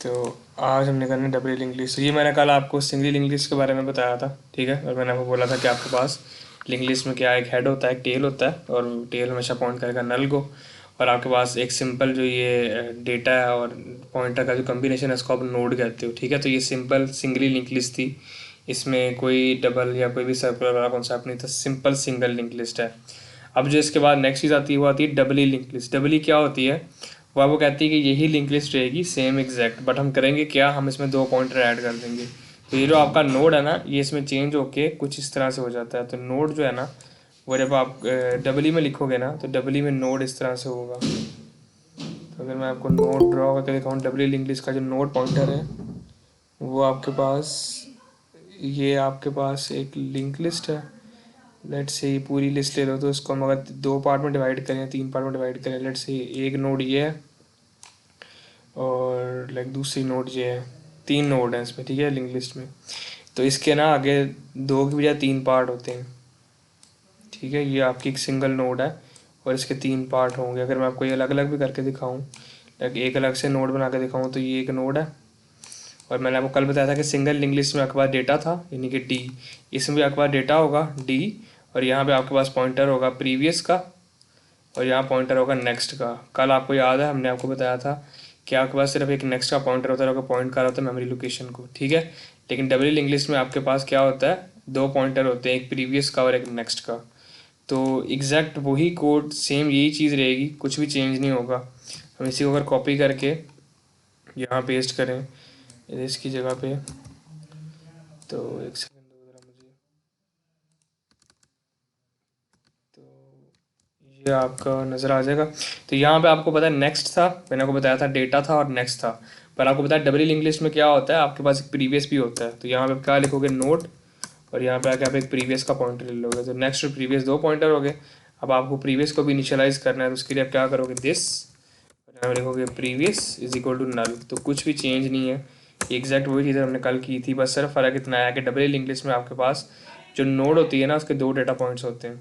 तो आज हमने करना डबल लिंक लिस्ट। तो ये मैंने कल आपको सिंगल लिंक लिस्ट के बारे में बताया था, ठीक है। और मैंने आपको बोला था कि आपके पास लिंक लिस्ट में क्या, एक हेड होता है, एक टेल होता है, और टेल हमेशा पॉइंट करेगा नल को। और आपके पास एक सिंपल जो ये डेटा है और पॉइंटर का जो कम्बिनेशन है उसको आप नोड कहते हो, ठीक है। तो ये सिंपल सिंगली लिंक लिस्ट थी, इसमें कोई डबल या कोई भी सर्कुलर वाला कॉन्सेप्ट नहीं था, सिंपल सिंगल लिंक लिस्ट है। अब जो इसके बाद नेक्स्ट चीज़ आती है वो आती है डबली लिंक लिस्ट। डबली क्या होती है? वो कहती है कि यही लिंक लिस्ट रहेगी सेम एग्जैक्ट, बट हम करेंगे क्या, हम इसमें दो पॉइंटर ऐड कर देंगे। तो ये जो आपका नोड है ना, ये इसमें चेंज होके कुछ इस तरह से हो जाता है। तो नोड जो है ना, वो जब आप डबली में लिखोगे ना, तो डबली में नोड इस तरह से होगा। तो अगर मैं आपको नोड ड्रॉ करके दिखाऊँ, डबली लिंक लिस्ट का जो नोड पॉइंटर है वो आपके पास, ये आपके पास एक लिंक लिस्ट है। लेट्स से ये पूरी लिस्ट ले लो, तो इसको हम अगर दो पार्ट में डिवाइड करें, तीन पार्ट में डिवाइड करें, लेट्स से एक नोड ये है और लाइक दूसरी नोड ये है। तीन नोड हैं इसमें, ठीक है, लिंक लिस्ट में। तो इसके ना आगे दो की बजाय तीन पार्ट होते हैं, ठीक है। ये आपकी एक सिंगल नोड है और इसके तीन पार्ट होंगे। अगर मैं आपको ये अलग अलग भी करके दिखाऊं, लाइक एक अलग से नोड बना के दिखाऊं, तो ये एक नोड है। और मैंने आपको कल बताया था कि सिंगल लिंक लिस्ट में आपके पास डेटा था, यानी कि डी। इसमें भी आपके पास डेटा होगा डी, और यहाँ पे आपके पास पॉइंटर होगा प्रीवियस का, और यहाँ पॉइंटर होगा नेक्स्ट का। कल आपको याद है हमने आपको बताया था कि आपके पास सिर्फ एक नेक्स्ट का पॉइंटर होता है, और पॉइंट कर होता है मेमोरी लोकेशन को, ठीक है। लेकिन डबल लिंक लिस्ट में आपके पास क्या होता है, दो पॉइंटर होते हैं, एक प्रीवियस का और एक नेक्स्ट का। तो एग्जैक्ट वही कोड, सेम यही चीज़ रहेगी, कुछ भी चेंज नहीं होगा। हम इसी को अगर कॉपी करके यहाँ पेस्ट करें इसकी जगह पे, तो एक सेकंड दो ज़रा मुझे। तो ये आपका नज़र आ जाएगा। तो यहाँ पे आपको पता है नेक्स्ट था, मैंने आपको बताया था डेटा था और नेक्स्ट था। पर आपको पता है डबल लिंक लिस्ट में क्या होता है, आपके पास एक प्रीवियस भी होता है। तो यहाँ पे आप क्या लिखोगे, नोट, और यहाँ पे आके आप एक प्रीवियस का पॉइंटर ले लोगे। तो नेक्स्ट और प्रीवियस दो पॉइंटर हो गए। अब आपको प्रीवियस को भी इनिशियलाइज करना है, तो उसके लिए आप क्या करोगे, दिस, और यहाँ पे लिखोगे previous is equal to null. तो कुछ भी चेंज नहीं है, एग्जैक्ट वही चीज़ हमने कल की थी, बस सिर्फ फ़र्क इतना आया कि डबल लिंक लिस्ट में आपके पास जो नोड होती है ना, उसके दो डेटा पॉइंट्स होते हैं।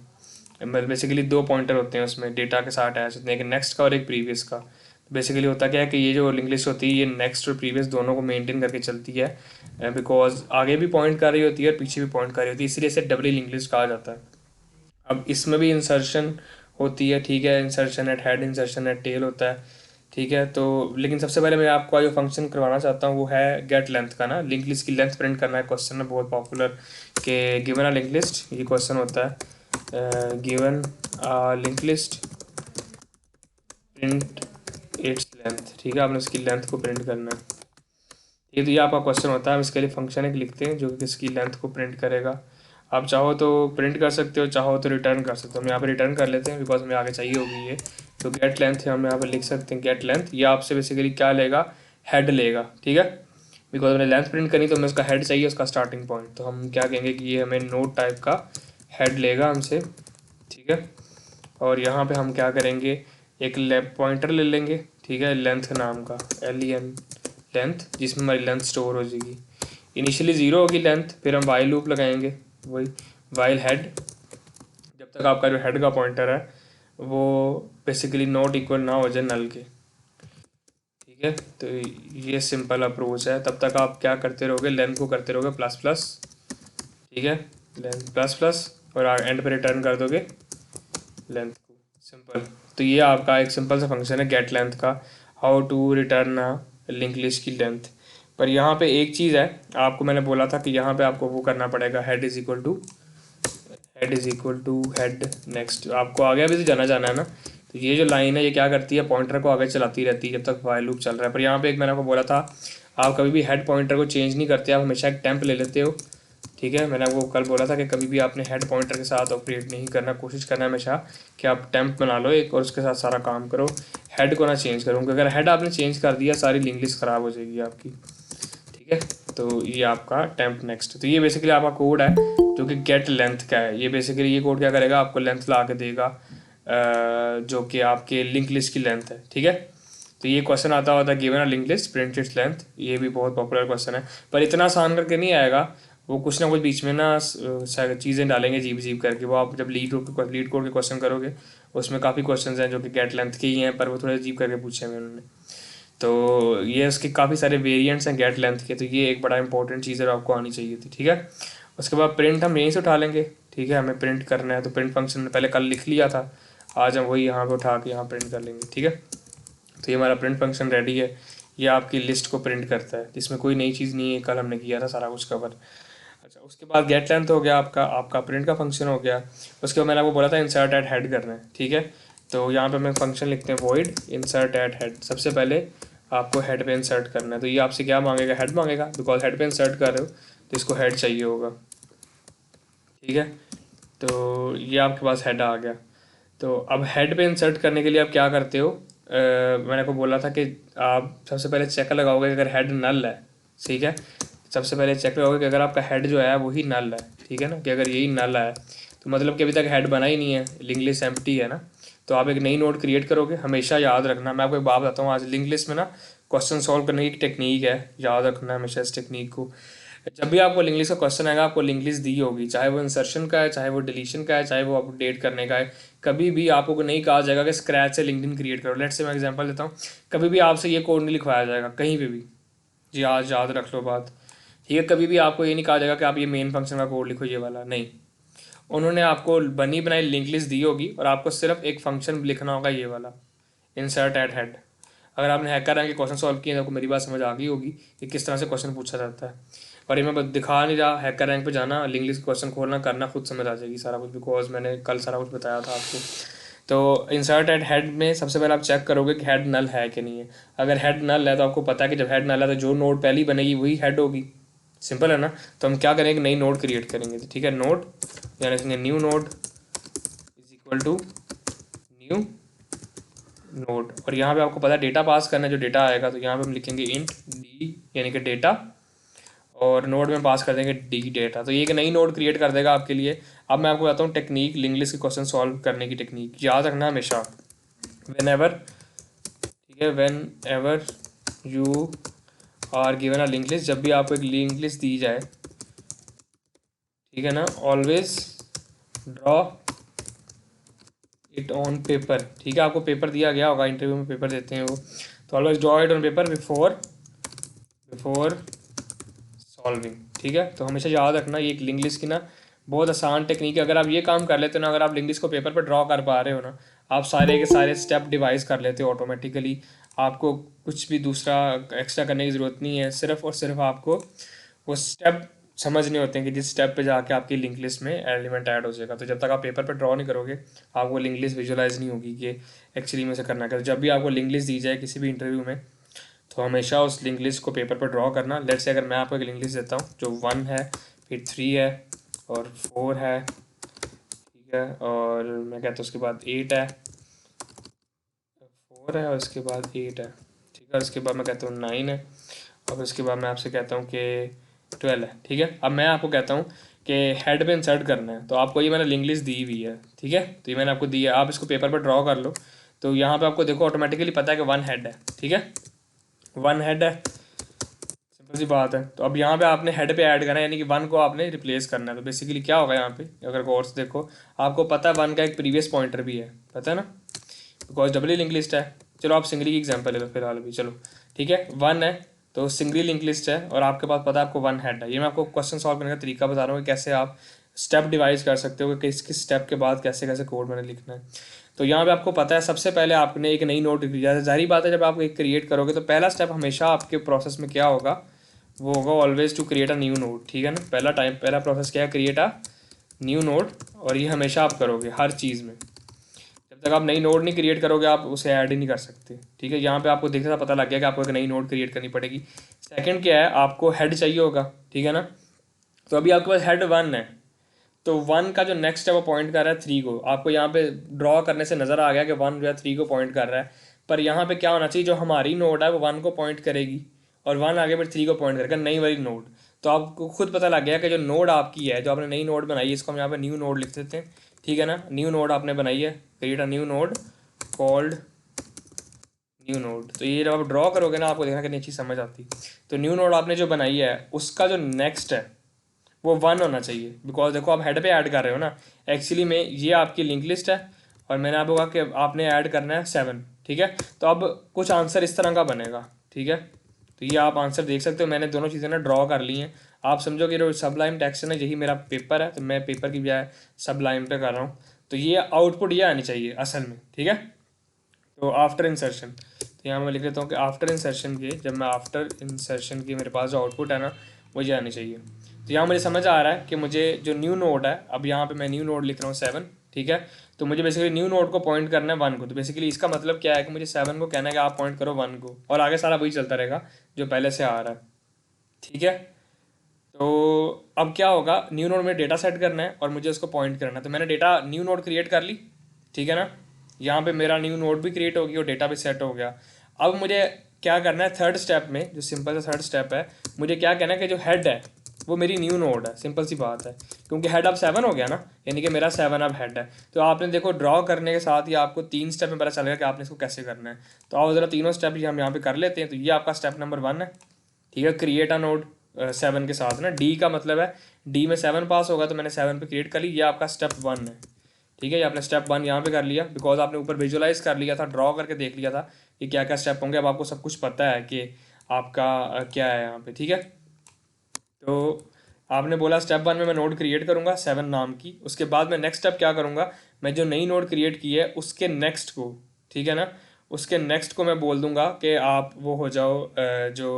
बेसिकली दो पॉइंटर होते हैं उसमें डेटा के साथ अटैच होते हैं, एक नेक्स्ट का और एक प्रीवियस का। तो बेसिकली होता क्या है कि ये जो लिंक लिस्ट होती है ये नेक्स्ट और प्रीवियस दोनों को मेंटेन करके चलती है, बिकॉज आगे भी पॉइंट कर रही होती है और पीछे भी पॉइंट कर रही होती है, इसलिए इसे डबली लिंक लिस्ट कहा जाता है। अब इसमें भी इंसर्शन होती है, ठीक है, insertion eight head, insertion eight tell होता है, ठीक है। तो लेकिन सबसे पहले मैं आपको जो फंक्शन करवाना चाहता हूँ वो है गेट लेंथ का ना, लिंक लिस्ट की लेंथ प्रिंट करना है। क्वेश्चन है बहुत पॉपुलर कि गिवन अ लिंक लिस्ट, ये क्वेश्चन होता है, given link list print its length, ठीक है। आपने इसकी लेंथ को प्रिंट करना है, ठीक है। तो ये आपका क्वेश्चन होता है, हम इसके लिए फंक्शन एक लिखते हैं जो कि इसकी लेंथ को प्रिंट करेगा। आप चाहो तो प्रिंट कर सकते हो, चाहो तो रिटर्न कर सकते हो। हम यहाँ पे रिटर्न कर लेते हैं बिकॉज हमें आगे चाहिए होगी ये। तो गेट लेंथ है, हम यहाँ पे लिख सकते हैं गेट लेंथ। ये आपसे बेसिकली क्या लेगा, हेड लेगा, ठीक है। बिकॉज हमने लेंथ प्रिंट करनी तो हमें उसका हेड चाहिए, उसका स्टार्टिंग पॉइंट। तो हम क्या कहेंगे कि ये हमें नोट टाइप का हेड लेगा हमसे, ठीक है। और यहाँ पे हम क्या करेंगे, एक लेफ्ट पॉइंटर ले लेंगे, ठीक है, लेंथ नाम का, LEN लेंथ, जिसमें हमारी लेंथ स्टोर हो जाएगी। इनिशियली ज़ीरो होगी लेंथ, फिर हम वाइल लूप लगाएंगे, वही वाइल हेड, जब तक आपका जो हेड का पॉइंटर है वो बेसिकली नॉट इक्वल ना हो जाए नल के, ठीक है। तो ये सिंपल अप्रोच है। तब तक आप क्या करते रहोगे, लेंथ को करते रहोगे प्लस प्लस, ठीक है, लेंथ प्लस प्लस, और एंड पे रिटर्न कर दोगे लेंथ को, सिंपल। तो ये आपका एक सिंपल सा फंक्शन है गेट लेंथ का, how to return link list की लेंथ। पर यहाँ पे एक चीज़ है, आपको मैंने बोला था कि यहाँ पे आपको वो करना पड़ेगा, head is equal to head next. आपको आगे अभी तो जाना जाना है ना। तो ये जो लाइन है ये क्या करती है, पॉइंटर को आगे चलाती रहती है जब तक वाइल लूप चल रहा है। पर यहाँ पे एक मैंने आपको बोला था, आप कभी भी हेड पॉइंटर को चेंज नहीं करते, आप हमेशा एक टेम्प ले लेते हो, ठीक है। मैंने आपको कल बोला था कि कभी भी आपने हेड पॉइंटर के साथ ऑपरेट नहीं करना, कोशिश करना हमेशा कि आप टेम्प बना लो एक और उसके साथ सारा काम करो, हेड को ना चेंज करो, क्योंकि अगर हेड आपने चेंज कर दिया सारी लिंक लिस्ट ख़राब हो जाएगी आपकी, ठीक है। तो ये आपका टेम्प नेक्स्ट। तो ये बेसिकली आपका कोड है जो कि गेट लेंथ का है। ये बेसिकली ये कोड क्या करेगा, आपको लेंथ ला के देगा जो कि आपके लिंक लिस्ट की लेंथ है, ठीक है। तो ये क्वेश्चन आता होता है given a link list print its length, ये भी बहुत पॉपुलर क्वेश्चन है। पर इतना आसान करके नहीं आएगा, वो कुछ ना कुछ बीच में ना चीज़ें डालेंगे जीप जीप करके। वो आप जब लीड कोड के क्वेश्चन करोगे उसमें काफ़ी क्वेश्चन हैं जो कि गेट लेंथ के ही हैं, पर वो थोड़े अजीब करके पूछे हैं उन्होंने। तो ये उसके काफ़ी सारे वेरिएंट्स हैं गेट लेंथ के, तो ये एक बड़ा इंपॉर्टेंट चीज़ है, आपको आनी चाहिए थी, ठीक है। उसके बाद प्रिंट हम यहीं से उठा लेंगे, ठीक है। हमें प्रिंट करना है तो प्रिंट फंक्शन ने पहले कल लिख लिया था, आज हम वही यहाँ पे उठा के यहाँ प्रिंट कर लेंगे, ठीक है। तो ये हमारा प्रिंट फंक्शन रेडी है, ये आपकी लिस्ट को प्रिंट करता है, जिसमें कोई नई चीज़ नहीं है, कल हमने किया था सारा कुछ कवर। अच्छा, उसके बाद गेट लेंथ हो गया आपका, आपका प्रिंट का फंक्शन हो गया। उसके बाद मैंने आपको बोला था इंसर्ट एट हेड करना है, ठीक है। तो यहाँ पे हम फंक्शन लिखते हैं वॉइड इंसर्ट एट हेड। सबसे पहले आपको हेड पे इंसर्ट करना है, तो ये आपसे क्या मांगेगा, हेड मांगेगा, बिकॉज हेड पे इंसर्ट कर रहे हो तो इसको हेड चाहिए होगा, ठीक है। तो ये आपके पास हेड आ गया। तो अब हेड पे इंसर्ट करने के लिए आप क्या करते हो, मैंने आपको बोला था कि आप सबसे पहले चेक लगाओगे अगर हेड नल है, ठीक है। सबसे पहले चेक लगाओगे कि अगर आपका हेड जो है वही नल है, ठीक है ना, कि अगर यही नल है तो मतलब कि अभी तक हेड बना ही नहीं है, लिंक लिस्ट एम्प्टी है ना। तो आप एक नई नोड क्रिएट करोगे। हमेशा याद रखना, मैं आपको एक बात बताता हूँ, आज लिंक लिस्ट में ना क्वेश्चन सॉल्व करने की एक टेक्निक है, याद रखना हमेशा इस टेक्निक को। जब भी आपको लिंक लिस्ट का क्वेश्चन आएगा, आपको लिंक लिस्ट दी होगी, चाहे वो इंसर्शन का है, चाहे वो डिलीशन का है, चाहे वो अपडेट करने का है। कभी भी आपको नहीं कहा जाएगा कि स्क्रैच से लिंक्डइन क्रिएट करो। लेट्स से मैं एग्जांपल देता हूँ, कभी भी आपसे ये कोड नहीं लिखवाया जाएगा कहीं पे भी। जी आज याद रख लो बात, ठीक है। कभी भी आपको ये नहीं कहा जाएगा कि आप ये मेन फंक्शन का कोड लिखो, ये वाला नहीं। उन्होंने आपको बनी बनाई लिंक लिस्ट दी होगी और आपको सिर्फ एक फंक्शन लिखना होगा, ये वाला इंसर्ट एट हेड। अगर आपने हैकर रैंक के क्वेश्चन सॉल्व किए तो आपको मेरी बात समझ आ गई होगी कि किस तरह से क्वेश्चन पूछा जाता है। और ये मैं दिखा नहीं रहा, हैकर रैंक पे जाना, लिंक लिस्ट क्वेश्चन खोलना, करना, खुद समझ आ जाएगी सारा कुछ, बिकॉज मैंने कल सारा कुछ बताया था आपको। तो इंसर्ट एट हेड में सबसे पहले आप चेक करोगे कि हेड नल है कि नहीं है। अगर हेड नल है तो आपको पता है कि जब हेड नल है तो जो नोड पहली बनेगी वही हेड होगी, सिंपल है ना। तो हम क्या करेंगे, नई नोड क्रिएट करेंगे, ठीक है। नोड यानी new node is equal to new node, और यहाँ पे आपको पता है डेटा पास करना है, जो डेटा आएगा तो यहाँ पे हम लिखेंगे इंट डी यानी कि डेटा, और नोड में पास कर देंगे डी डेटा। तो ये एक नई नोड क्रिएट कर देगा आपके लिए। अब मैं आपको बताता हूँ टेक्निक, लिंक लिस्ट के क्वेश्चन सॉल्व करने की टेक्निक, याद रखना हमेशा। वेन एवर, ठीक है, whenever you are given a link list, जब भी आपको एक लिंक लिस्ट दी जाए, ठीक है ना, always draw it on paper, ठीक है। आपको पेपर दिया गया होगा, इंटरव्यू में पेपर देते हैं वो, तो always draw it on paper before solving, ठीक है। तो हमेशा याद रखना, ये एक लिंक लिस्ट की ना बहुत आसान टेक्निक है। अगर आप ये काम कर लेते हो ना, अगर आप लिंक लिस्ट को पेपर पर ड्रॉ कर पा रहे हो ना, आप सारे के सारे स्टेप डिवाइस कर लेते हो ऑटोमेटिकली। आपको कुछ भी दूसरा एक्स्ट्रा करने की ज़रूरत नहीं है, सिर्फ और सिर्फ आपको वो स्टेप समझने होते हैं कि जिस स्टेप पे जाके आपकी लिंक लिस्ट में एलिमेंट ऐड हो जाएगा। तो जब तक आप पेपर पे ड्रॉ नहीं करोगे, आपको लिंक लिस्ट विजुअलाइज नहीं होगी कि एक्चुअली में से करना है। जब भी आपको लिंक लिस्ट दी जाए किसी भी इंटरव्यू में, तो हमेशा उस लिंक लिस्ट को पेपर पर ड्रॉ करना। लेट्स से अगर मैं आपको एक लिंक लिस्ट देता हूँ जो 1 है, फिर 3 है और 4 है, ठीक है, और मैं कहता हूँ उसके बाद 8 है, 4 है और उसके बाद 8 है, ठीक है। उसके बाद मैं कहता हूँ 9 है और उसके बाद मैं आपसे कहता हूँ कि 12 है, ठीक है। अब मैं आपको कहता हूँ कि हेड पे इंसर्ट करना है, तो आपको ये मैंने लिंक लिस्ट दी हुई है, ठीक है। तो ये मैंने आपको दी है, आप इसको पेपर पर ड्रॉ कर लो। तो यहाँ पे आपको देखो ऑटोमेटिकली पता है कि 1 हेड है, ठीक है, 1 हेड है, सिंपल सी बात है। तो अब यहाँ पे आपने हेड पे ऐड करना है, यानी कि 1 को आपने रिप्लेस करना है। तो बेसिकली क्या होगा यहाँ पे, अगर कोर्स देखो आपको पता है 1 का एक प्रीवियस पॉइंटर भी है, पता है ना, बिकॉज डबली लिंक लिस्ट है। चलो आप सिंगली की एग्जाम्पल ले लो फिलहाल भी, चलो ठीक है। 1 है तो सिंगली लिंक लिस्ट है और आपके पास पता है आपको 1 हेड है। ये मैं आपको क्वेश्चन सॉल्व करने का तरीका बता रहा हूँ कि कैसे आप स्टेप डिवाइज कर सकते हो कि किस किस स्टेप के बाद कैसे कैसे कोड मैंने लिखना है। तो यहाँ पे आपको पता है सबसे पहले आपने एक नई नोट, जाहिर बात है जब आप एक क्रिएट करोगे तो पहला स्टेप हमेशा आपके प्रोसेस में क्या होगा, वो होगा always to create a new node, ठीक है ना। पहला प्रोसेस क्या है, क्रिएट अ न्यू नोड, और ये हमेशा आप करोगे हर चीज़ में। जब तक आप नई नोड नहीं क्रिएट करोगे आप उसे ऐड ही नहीं कर सकते, ठीक है। यहाँ पे आपको देखने से पता लग गया कि आपको एक नई नोड क्रिएट करनी पड़ेगी। सेकंड क्या है, आपको हेड चाहिए होगा, ठीक है ना। तो अभी आपके पास हेड 1 है, तो 1 का जो नेक्स्ट है वो पॉइंट कर रहा है 3 को। आपको यहाँ पे ड्रॉ करने से नज़र आ गया कि 1 जो है 3 को पॉइंट कर रहा है, पर यहाँ पे क्या होना चाहिए, जो हमारी नोड है वो 1 को पॉइंट करेगी और 1 आगे फिर 3 को पॉइंट करेगा, नई वाली नोड। तो आपको खुद पता लग गया कि जो नोड आपकी है, जो आपने नई नोड बनाई है, इसको हम यहाँ पे न्यू नोड लिख देते हैं, ठीक है ना। न्यू नोड आपने बनाई है, create a new node called new node. तो ये जब आप ड्रॉ करोगे ना, आपको देखना कितनी चीज़ समझ आती। तो न्यू नोड आपने जो बनाई है उसका जो नेक्स्ट है वो 1 होना चाहिए, बिकॉज देखो आप हेड पे ऐड कर रहे हो ना, एक्चुअली में ये आपकी लिंक लिस्ट है और मैंने आपको कहा कि आपने ऐड करना है 7, ठीक है। तो अब कुछ आंसर इस तरह का बनेगा, ठीक है। तो ये आप आंसर देख सकते हो, मैंने दोनों चीज़ें ना ड्रॉ कर ली हैं। आप समझो कि जो सबलाइन टेक्स्ट है ना, यही मेरा पेपर है, तो मैं पेपर की बजाय सबलाइन पे कर रहा हूँ। तो ये आउटपुट ये आनी चाहिए असल में, ठीक है। तो आफ्टर इंसर्शन, तो यहाँ मैं लिख लेता हूँ कि आफ्टर इंसर्शन के, जब मैं आफ्टर इंसर्शन की मेरे पास जो आउटपुट है ना, वो ये आनी चाहिए। तो यहाँ मुझे समझ आ रहा है कि मुझे जो न्यू नोड है, अब यहाँ पे मैं न्यू नोड लिख रहा हूँ 7, ठीक है। तो मुझे बेसिकली न्यू नोड को पॉइंट करना है 1 को। तो बेसिकली इसका मतलब क्या है कि मुझे 7 को कहना है कि आप पॉइंट करो 1 को, और आगे सारा वही चलता रहेगा जो पहले से आ रहा है, ठीक है। तो अब क्या होगा, न्यू नोड में डेटा सेट करना है और मुझे उसको पॉइंट करना है। तो मैंने डेटा न्यू नोड क्रिएट कर ली, ठीक है ना। यहाँ पे मेरा न्यू नोड भी क्रिएट हो गई और डेटा भी सेट हो गया। अब मुझे क्या करना है, थर्ड स्टेप में, जो सिंपल सा थर्ड स्टेप है, मुझे क्या कहना है कि जो हेड है वो मेरी न्यू नोड है। सिंपल सी बात है, क्योंकि हेड अब 7 हो गया ना, यानी कि मेरा 7 अब हेड है। तो आपने देखो ड्रॉ करने के साथ ही आपको 3 स्टेप में पता चलेगा कि आपने इसको कैसे करना है। तो आओ ज़रा तीनों स्टेप हम यहाँ पे कर लेते हैं। तो ये आपका स्टेप नंबर 1 है, ठीक है, क्रिएट अ नोड 7 के साथ ना। डी का मतलब है डी में 7 पास होगा, तो मैंने 7 पे क्रिएट कर ली। ये आपका स्टेप 1 है, ठीक है। ये आपने स्टेप 1 यहाँ पे कर लिया, बिकॉज आपने ऊपर विजुअलाइज कर लिया था, ड्रॉ करके देख लिया था कि क्या क्या स्टेप होंगे। अब आपको सब कुछ पता है कि आपका क्या है यहाँ पे, ठीक है। तो आपने बोला स्टेप 1 में मैं नोड क्रिएट करूँगा 7 नाम की। उसके बाद मैं नेक्स्ट स्टेप क्या करूँगा, मैं जो नई नोड क्रिएट की है उसके नेक्स्ट को, ठीक है ना, उसके नेक्स्ट को मैं बोल दूंगा कि आप वो हो जाओ जो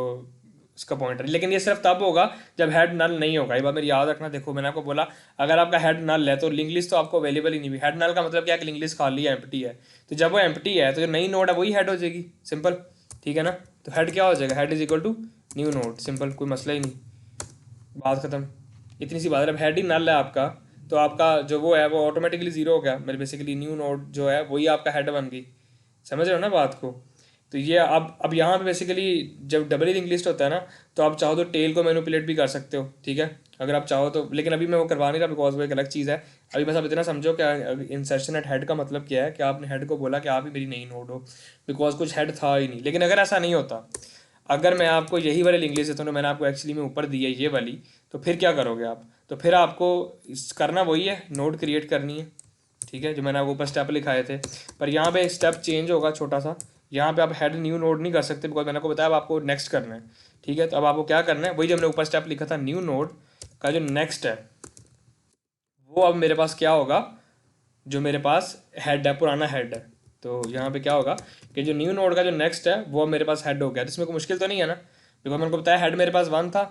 उसका पॉइंटर। लेकिन ये सिर्फ तब होगा जब हेड नल नहीं होगा। ये बात मेरी याद रखना। देखो मैंने आपको बोला अगर आपका हेड नल है तो लिंक लिस्ट तो आपको अवेलेबल ही नहीं हुई। हेड नल का मतलब क्या है कि लिंक लिस्ट खाली है, एम्प्टी है। तो जब वो एम्प्टी है तो जो नई नोड है वही हेड हो जाएगी, सिंपल, ठीक है ना। तो हेड क्या हो जाएगा, head is equal to new node, simple, कोई मसला ही नहीं, बात खत्म। इतनी सी बात है। अब हेड ही नल है आपका, तो आपका जो वो है वो ऑटोमेटिकली जीरो हो गया। मेरे बेसिकली न्यू नोड जो है वही आपका हेड बन गई। समझ रहे हो ना बात को। तो ये अब यहाँ पे बेसिकली जब डबल लिंक लिस्ट होता है ना, तो आप चाहो तो टेल को मैनिपुलेट भी कर सकते हो, ठीक है, अगर आप चाहो तो। लेकिन अभी मैं वो करवा नहीं रहा, बिकॉज वो एक अलग चीज़ है। अभी बस आप इतना समझो कि इंसर्शन एट हेड का मतलब क्या है, कि आपने हेड को बोला कि आप ही मेरी नई नोड हो, बिकॉज कुछ हेड था ही नहीं। लेकिन अगर ऐसा नहीं होता, अगर मैं आपको यही वाली लिंक लिस्ट देता हूँ, तो मैंने आपको एक्चुअली में ऊपर दी है ये वाली, तो फिर क्या करोगे आप, तो फिर आपको करना वही है, नोड क्रिएट करनी है, ठीक है, जो मैंने आपको ऊपर स्टेप लिखाए थे। पर यहाँ पे स्टेप चेंज होगा छोटा सा। यहाँ पे आप हेड न्यू नोड नहीं कर सकते, बिकॉज मैंने आपको बताया अब आपको नेक्स्ट करना है, ठीक है। तो अब आपको क्या करना है, वही जो मैंने ऊपर स्टेप लिखा था, न्यू नोड का जो नेक्स्ट है वो अब मेरे पास क्या होगा, जो मेरे पास हेड है, पुराना हेड है। तो यहाँ पे क्या होगा कि जो न्यू नोड का जो नेक्स्ट है वो मेरे पास हेड हो गया। तो इसमें कोई मुश्किल तो नहीं है ना, बिकॉज मैंने को बताया हेड मेरे पास 1 था,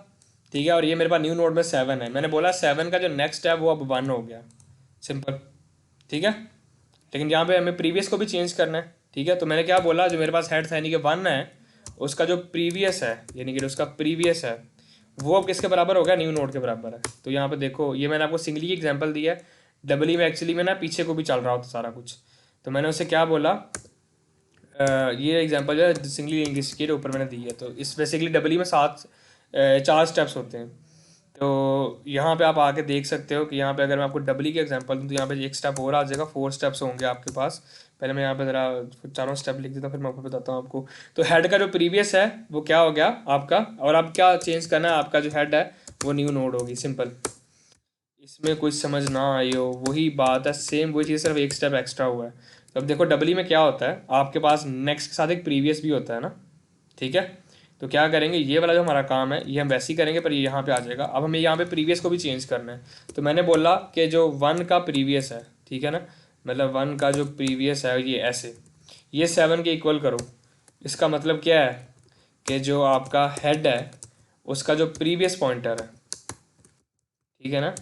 ठीक है, और ये मेरे पास न्यू नोड में 7 है। मैंने बोला 7 का जो नेक्स्ट है वो अब 1 हो गया, सिंपल, ठीक है। लेकिन यहाँ पे हमें प्रीवियस को भी चेंज करना है, ठीक है। तो मैंने क्या बोला, जो मेरे पास हेड था यानी कि 1 है, उसका जो प्रीवियस है यानी कि उसका प्रीवियस है वो अब किसके बराबर हो गया, न्यू नोड के बराबर है। तो यहाँ पे देखो ये मैंने आपको सिंगली एग्जांपल दिया है, डबली में एक्चुअली में ना पीछे को भी चल रहा होता सारा कुछ। तो मैंने उसे क्या बोला, ये एग्जांपल जो है सिंगली इंग्लिश के ऊपर मैंने दी है। तो इस बेसिकली डबली में 4 स्टेप्स होते हैं। तो यहाँ पे आप आके देख सकते हो कि यहाँ पे अगर मैं आपको डबली की एग्जांपल दूँ तो यहाँ पे एक स्टेप और आ जाएगा, 4 स्टेप्स होंगे आपके पास। पहले मैं यहाँ पे ज़रा चारों स्टेप लिख देता हूँ, फिर मैं आपको बताता हूँ आपको। तो हेड का जो प्रीवियस है वो क्या हो गया आपका, और अब क्या चेंज करना है, आपका जो हेड है वो न्यू नोड होगी, सिंपल। इसमें कुछ समझ ना आई हो, वही बात है, सेम वही चीज़, सिर्फ एक स्टेप एक्स्ट्रा हुआ है। तो अब देखो डबली में क्या होता है, आपके पास नेक्स्ट के साथ एक प्रीवियस भी होता है ना, ठीक है। तो क्या करेंगे, ये वाला जो हमारा काम है ये हम वैसे ही करेंगे, पर ये यहाँ पे आ जाएगा। अब हमें यहाँ पे प्रीवियस को भी चेंज करना है। तो मैंने बोला कि जो 1 का प्रीवियस है, ठीक है ना, मतलब 1 का जो प्रीवियस है ये ऐसे, ये 7 के इक्वल करो। इसका मतलब क्या है कि जो आपका हेड है उसका जो प्रीवियस पॉइंटर है, ठीक है ना,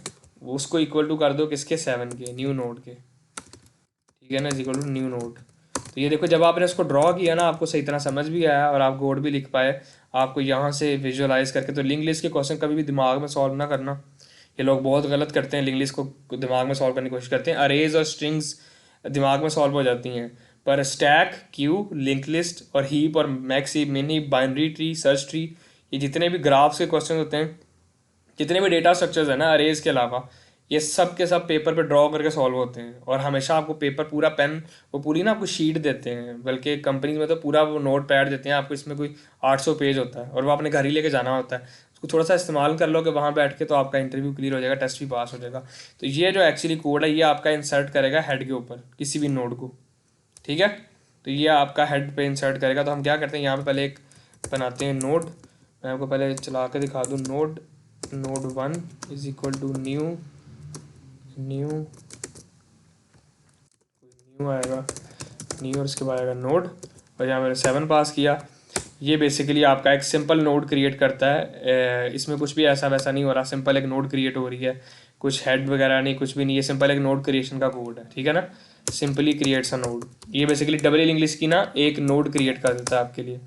उसको इक्वल टू कर दो किसके, 7 के, न्यू नोड के, ठीक है ना, is equal to new node. तो ये देखो जब आपने इसको ड्रॉ किया ना, आपको सही तरह समझ भी आया और आप कोड भी लिख पाए, आपको यहाँ से विजुअलाइज करके। तो लिंक लिस्ट के क्वेश्चन कभी भी दिमाग में सॉल्व ना करना, ये लोग बहुत गलत करते हैं, लिंक लिस्ट को दिमाग में सॉल्व करने की कोशिश करते हैं। अरेज और स्ट्रिंग्स दिमाग में सॉल्व हो जाती हैं, पर स्टैक, क्यू, लिंक लिस्ट और हीप और max heap, mini, binary tree, search tree, ये जितने भी ग्राफ्स के क्वेश्चन होते हैं, जितने भी डेटा स्ट्रक्चर्स है ना अरेज के अलावा, ये सब के सब पेपर पे ड्रॉ करके सॉल्व होते हैं। और हमेशा आपको पेपर पूरा पेन, वो पूरी ना आपको शीट देते हैं, बल्कि कंपनीज में तो पूरा वो नोट पैड देते हैं आपको, इसमें कोई 800 पेज होता है और वो अपने घर ही लेके जाना होता है। उसको थोड़ा सा इस्तेमाल कर लोगे वहाँ बैठ के तो आपका इंटरव्यू क्लियर हो जाएगा, टेस्ट भी पास हो जाएगा। तो ये जो एक्चुअली कोड है ये आपका इंसर्ट करेगा हेड के ऊपर किसी भी नोड को, ठीक है। तो ये आपका हेड पे इंसर्ट करेगा। तो हम क्या करते हैं, यहाँ पे पहले एक बनाते हैं नोड। मैं आपको पहले चला के दिखा दूँ। Node 1 is equal to new आएगा न्यू, और उसके बाद आएगा नोड, और यहाँ मैंने 7 पास किया। ये बेसिकली आपका एक सिंपल नोड क्रिएट करता है। इसमें कुछ भी ऐसा वैसा नहीं हो रहा, सिंपल एक नोड क्रिएट हो रही है, कुछ हेड वगैरह नहीं, कुछ भी नहीं, ये सिंपल एक नोड क्रिएशन का कोड है, ठीक है ना। Simply creates a node. ये बेसिकली डबल इंग्लिश की ना एक नोड क्रिएट कर देता है आपके लिए।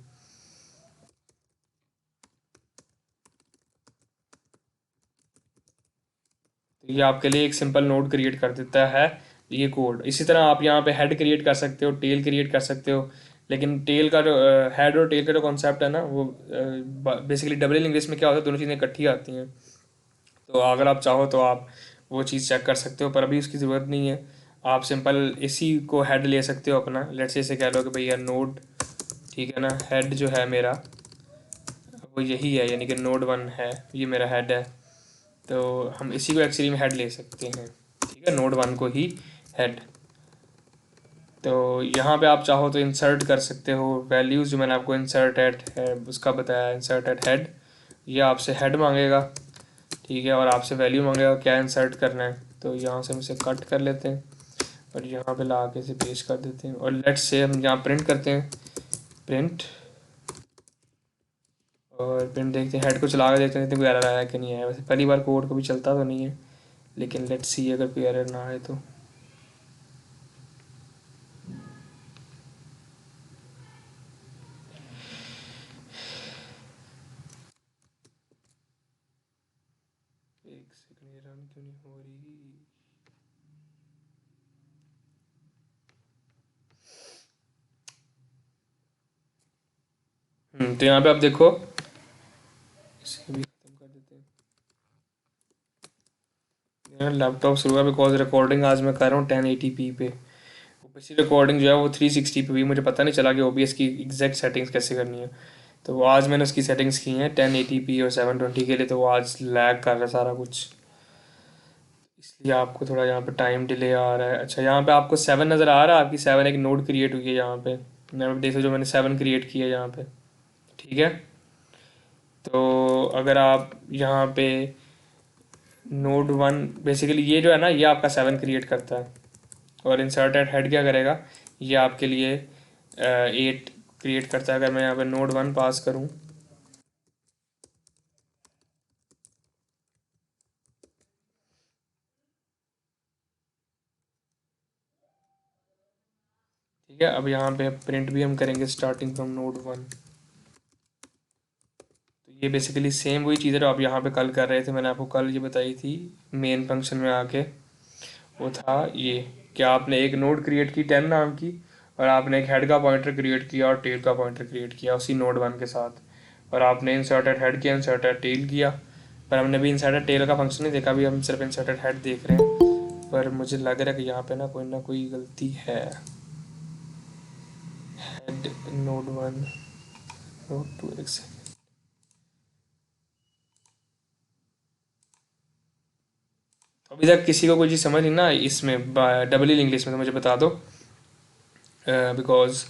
तो ये आपके लिए एक सिंपल नोड क्रिएट कर देता है ये कोड। इसी तरह आप यहाँ पे हेड क्रिएट कर सकते हो, टेल क्रिएट कर सकते हो। लेकिन टेल का जो हेड और टेल का जो कॉन्सेप्ट है ना वो बेसिकली डबल इंग्लिश में क्या होता है, दोनों चीज़ें इकट्ठी आती हैं। तो अगर आप चाहो तो आप वो चीज़ चेक कर सकते हो, पर अभी उसकी ज़रूरत नहीं है। आप सिंपल इसी को हेड ले सकते हो अपना। लेट्स से कह लो कि भैया नोड, ठीक है ना, हेड जो है मेरा वो यही है, यानी कि नोड 1 है, ये मेरा हेड है। तो हम इसी को एक्चुअली में हेड ले सकते हैं, ठीक है, नोड 1 को ही हेड। तो यहाँ पे आप चाहो तो इंसर्ट कर सकते हो वैल्यूज़, जो मैंने आपको इंसर्ट एट है उसका बताया, इंसर्ट एट हेड। ये आपसे हेड मांगेगा, ठीक है, और आपसे वैल्यू मांगेगा क्या इंसर्ट करना है। तो यहाँ से हम इसे कट कर लेते हैं और यहाँ पे ला के इसे पेस्ट कर देते हैं, और लेट्स से हम यहाँ प्रिंट करते हैं, प्रिंट, और प्रिंट देखते हैं, हेड को चला के देखते हैं कोई एरर आया कि नहीं आया। वैसे पहली बार कोड कभी चलता तो नहीं है, लेकिन लेट्स सी अगर कोई एरर ना आए तो। एक सेकंड, ये रन क्यों नहीं हो रही। तो यहाँ पे आप देखो, इसे भी खत्म कर देते हैं। मेरा लैपटॉप शुरू है बिकॉज रिकॉर्डिंग आज मैं कर रहा हूँ 1080p पे। पिछली रिकॉर्डिंग जो है वो 360 पे हुई, मुझे पता नहीं चला कि OBS की एग्जैक्ट सेटिंग्स कैसे करनी है। तो वो आज मैंने उसकी सेटिंग्स की हैं 1080p और 720 के लिए, तो वो आज लैग कर रहा है सारा कुछ, इसलिए आपको थोड़ा यहाँ पे टाइम डिले आ रहा है। अच्छा, यहाँ पे आपको 7 नज़र आ रहा है, आपकी 7 एक नोड क्रिएट हुई है यहाँ पे। यहाँ पे देखो जो मैंने 7 क्रिएट किया है यहाँ पे, ठीक है। तो अगर आप यहाँ पे नोड 1 बेसिकली ये जो है ना ये आपका 7 क्रिएट करता है, और इंसर्टेड हेड क्या करेगा, ये आपके लिए 8 क्रिएट करता है। अगर मैं यहाँ पे नोड 1 पास करूँ, ठीक है। अब यहाँ पे प्रिंट भी हम करेंगे स्टार्टिंग फ्रॉम नोड 1। तो ये बेसिकली सेम वही चीज़ है जो आप यहाँ पे कल कर रहे थे, मैंने आपको कल ये बताई थी मेन फंक्शन में आके। वो था ये कि आपने एक नोड क्रिएट की 10 नाम की, और आपने एक हेड का पॉइंटर क्रिएट किया और टेल का पॉइंटर क्रिएट किया उसी नोड 1 के साथ, और आपने इंसर्टेड हेड किया, इंसर्टेड टेल किया। पर हमने भी इंसर्टेड टेल का फंक्शन नहीं देखा, अभी हम सिर्फ इंसर्टेड हेड देख रहे हैं। पर मुझे लग रहा है कि यहाँ पे ना कोई गलती है। हेड नोड 1 नोड 2 अभी तक किसी को कोई चीज़ समझ नहीं ना इसमें डबल इंग्लिश में, तो मुझे बता दो, बिकॉज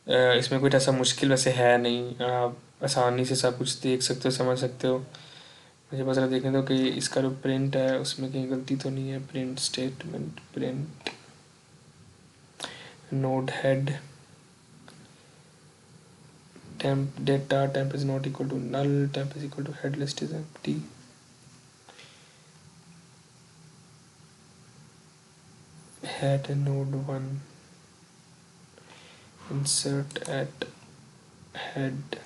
इसमें कुछ ऐसा मुश्किल वैसे है नहीं, आप आसानी से सब कुछ देख सकते हो, समझ सकते हो। मुझे बस जरा देखने दो कि इसका जो प्रिंट है उसमें कहीं गलती तो नहीं है। Print statement, print node head temp data temp is not equal to null, temp is equal to head list is empty, head node 1 insert at head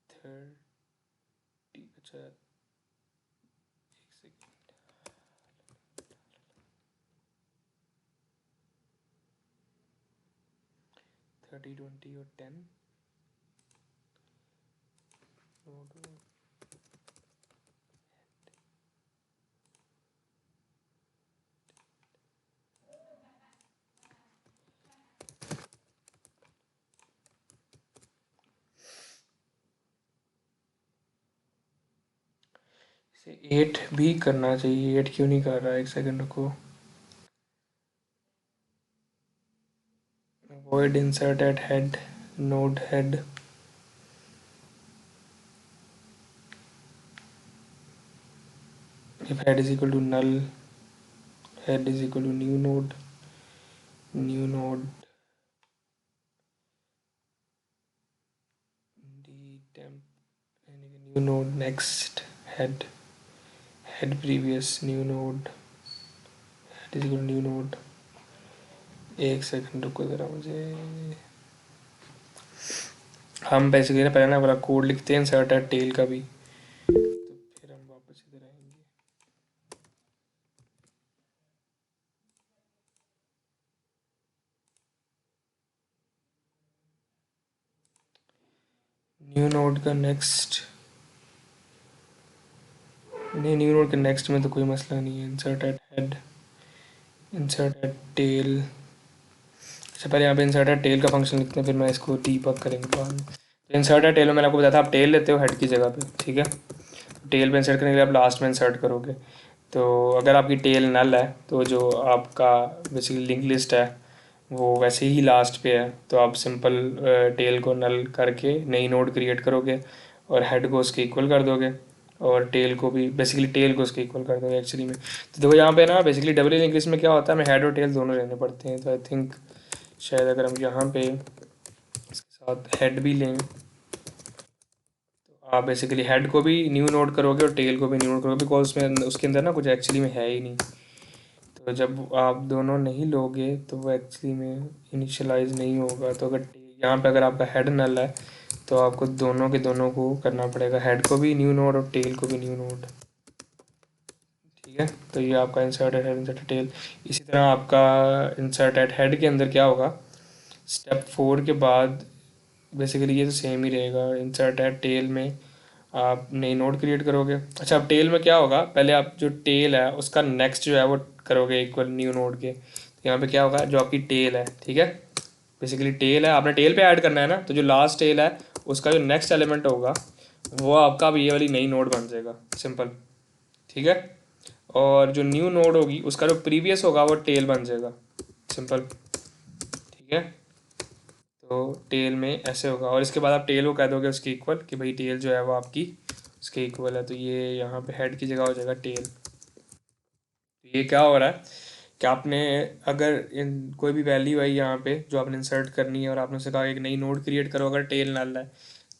third, अच्छा एक सेकेंड, 30 20 और 10 node इसे 8 भी करना चाहिए, 8 क्यों नहीं कर रहा है, एक सेकंड रुको। void insert at head node head, if head is equal to null, head is equal to new node, new node d temp new node next head, head previous new node, head is equal to new node। एक second रुको ज़रा मुझे, हम basically ना पहले ना वाला code लिखते हैं इंसर्ट एट टेल का भी, तो फिर हम वापस इधर आएंगे। न्यू नोड का नेक्स्ट, नहीं न्यू नोड के नेक्स्ट में तो कोई मसला नहीं है। Insert eight head, insert eight tell, अच्छा पहले यहाँ पे इंसर्ट एट टेल का फंक्शन लिखते हैं, फिर मैं इसको डीबग करेंगे बाद में। तो इंसर्ट एट टेल में मैंने आपको बताया था, आप टेल लेते हो हेड की जगह पे, ठीक है। टेल पे इंसर्ट करने के लिए आप लास्ट में इंसर्ट करोगे। तो अगर आपकी टेल नल है तो जो आपका बेसिकली लिंक लिस्ट है वो वैसे ही लास्ट पे है, तो आप सिंपल टेल को नल करके नई नोड क्रिएट करोगे और हेड को उसके इक्वल कर दोगे, और टेल को भी बेसिकली टेल को उसके इक्वल कर दोगे एक्चुअली में। तो देखो यहाँ पे ना बेसिकली डबल लिंक लिस्ट में क्या होता है, हमें हेड और टेल दोनों लेने पड़ते हैं। तो आई थिंक शायद अगर हम यहाँ पे इसके साथ हेड भी लें, आप बेसिकली हेड को भी न्यू नोड करोगे और टेल को भी न्यू नोड करोगे, बिकॉज उसमें उसके अंदर ना कुछ एक्चुअली में है ही नहीं। तो जब आप दोनों नहीं लोगे तो वो एक्चुअली में इनिशियलाइज नहीं होगा। तो अगर यहाँ पे अगर आपका हेड नल है तो आपको दोनों के दोनों को करना पड़ेगा, हेड को भी न्यू नोड और टेल को भी न्यू नोड, ठीक है। तो ये आपका insert eight head, insert eight tell. इसी तरह आपका इंसर्ट एट हेड के अंदर क्या होगा, स्टेप 4 के बाद बेसिकली ये तो सेम ही रहेगा। इंसर्ट एट टेल में आप नई नोड क्रिएट करोगे। अच्छा अब टेल में क्या होगा, पहले आप जो टेल है उसका नेक्स्ट जो है वो करोगे इक्वल न्यू नोड के। तो यहाँ पे क्या होगा, जो आपकी टेल है, ठीक है, बेसिकली टेल है, आपने टेल पे ऐड करना है ना, तो जो लास्ट टेल है उसका जो नेक्स्ट एलिमेंट होगा वो आपका अब ये वाली नई नोड बन जाएगा, सिंपल, ठीक है। और जो न्यू नोड होगी उसका जो प्रीवियस होगा वो टेल बन जाएगा, सिंपल, ठीक है। तो टेल में ऐसे होगा, और इसके बाद आप टेल को कह दोगे उसके इक्वल कि भाई टेल जो है वो आपकी उसके इक्वल है। तो ये यहाँ पे हेड की जगह हो जाएगा टेल। तो ये क्या हो रहा है कि आपने अगर इन कोई भी वैल्यू है यहाँ पे जो आपने इंसर्ट करनी है और आपने उसे कहा एक नई नोड क्रिएट करो, अगर टेल नल है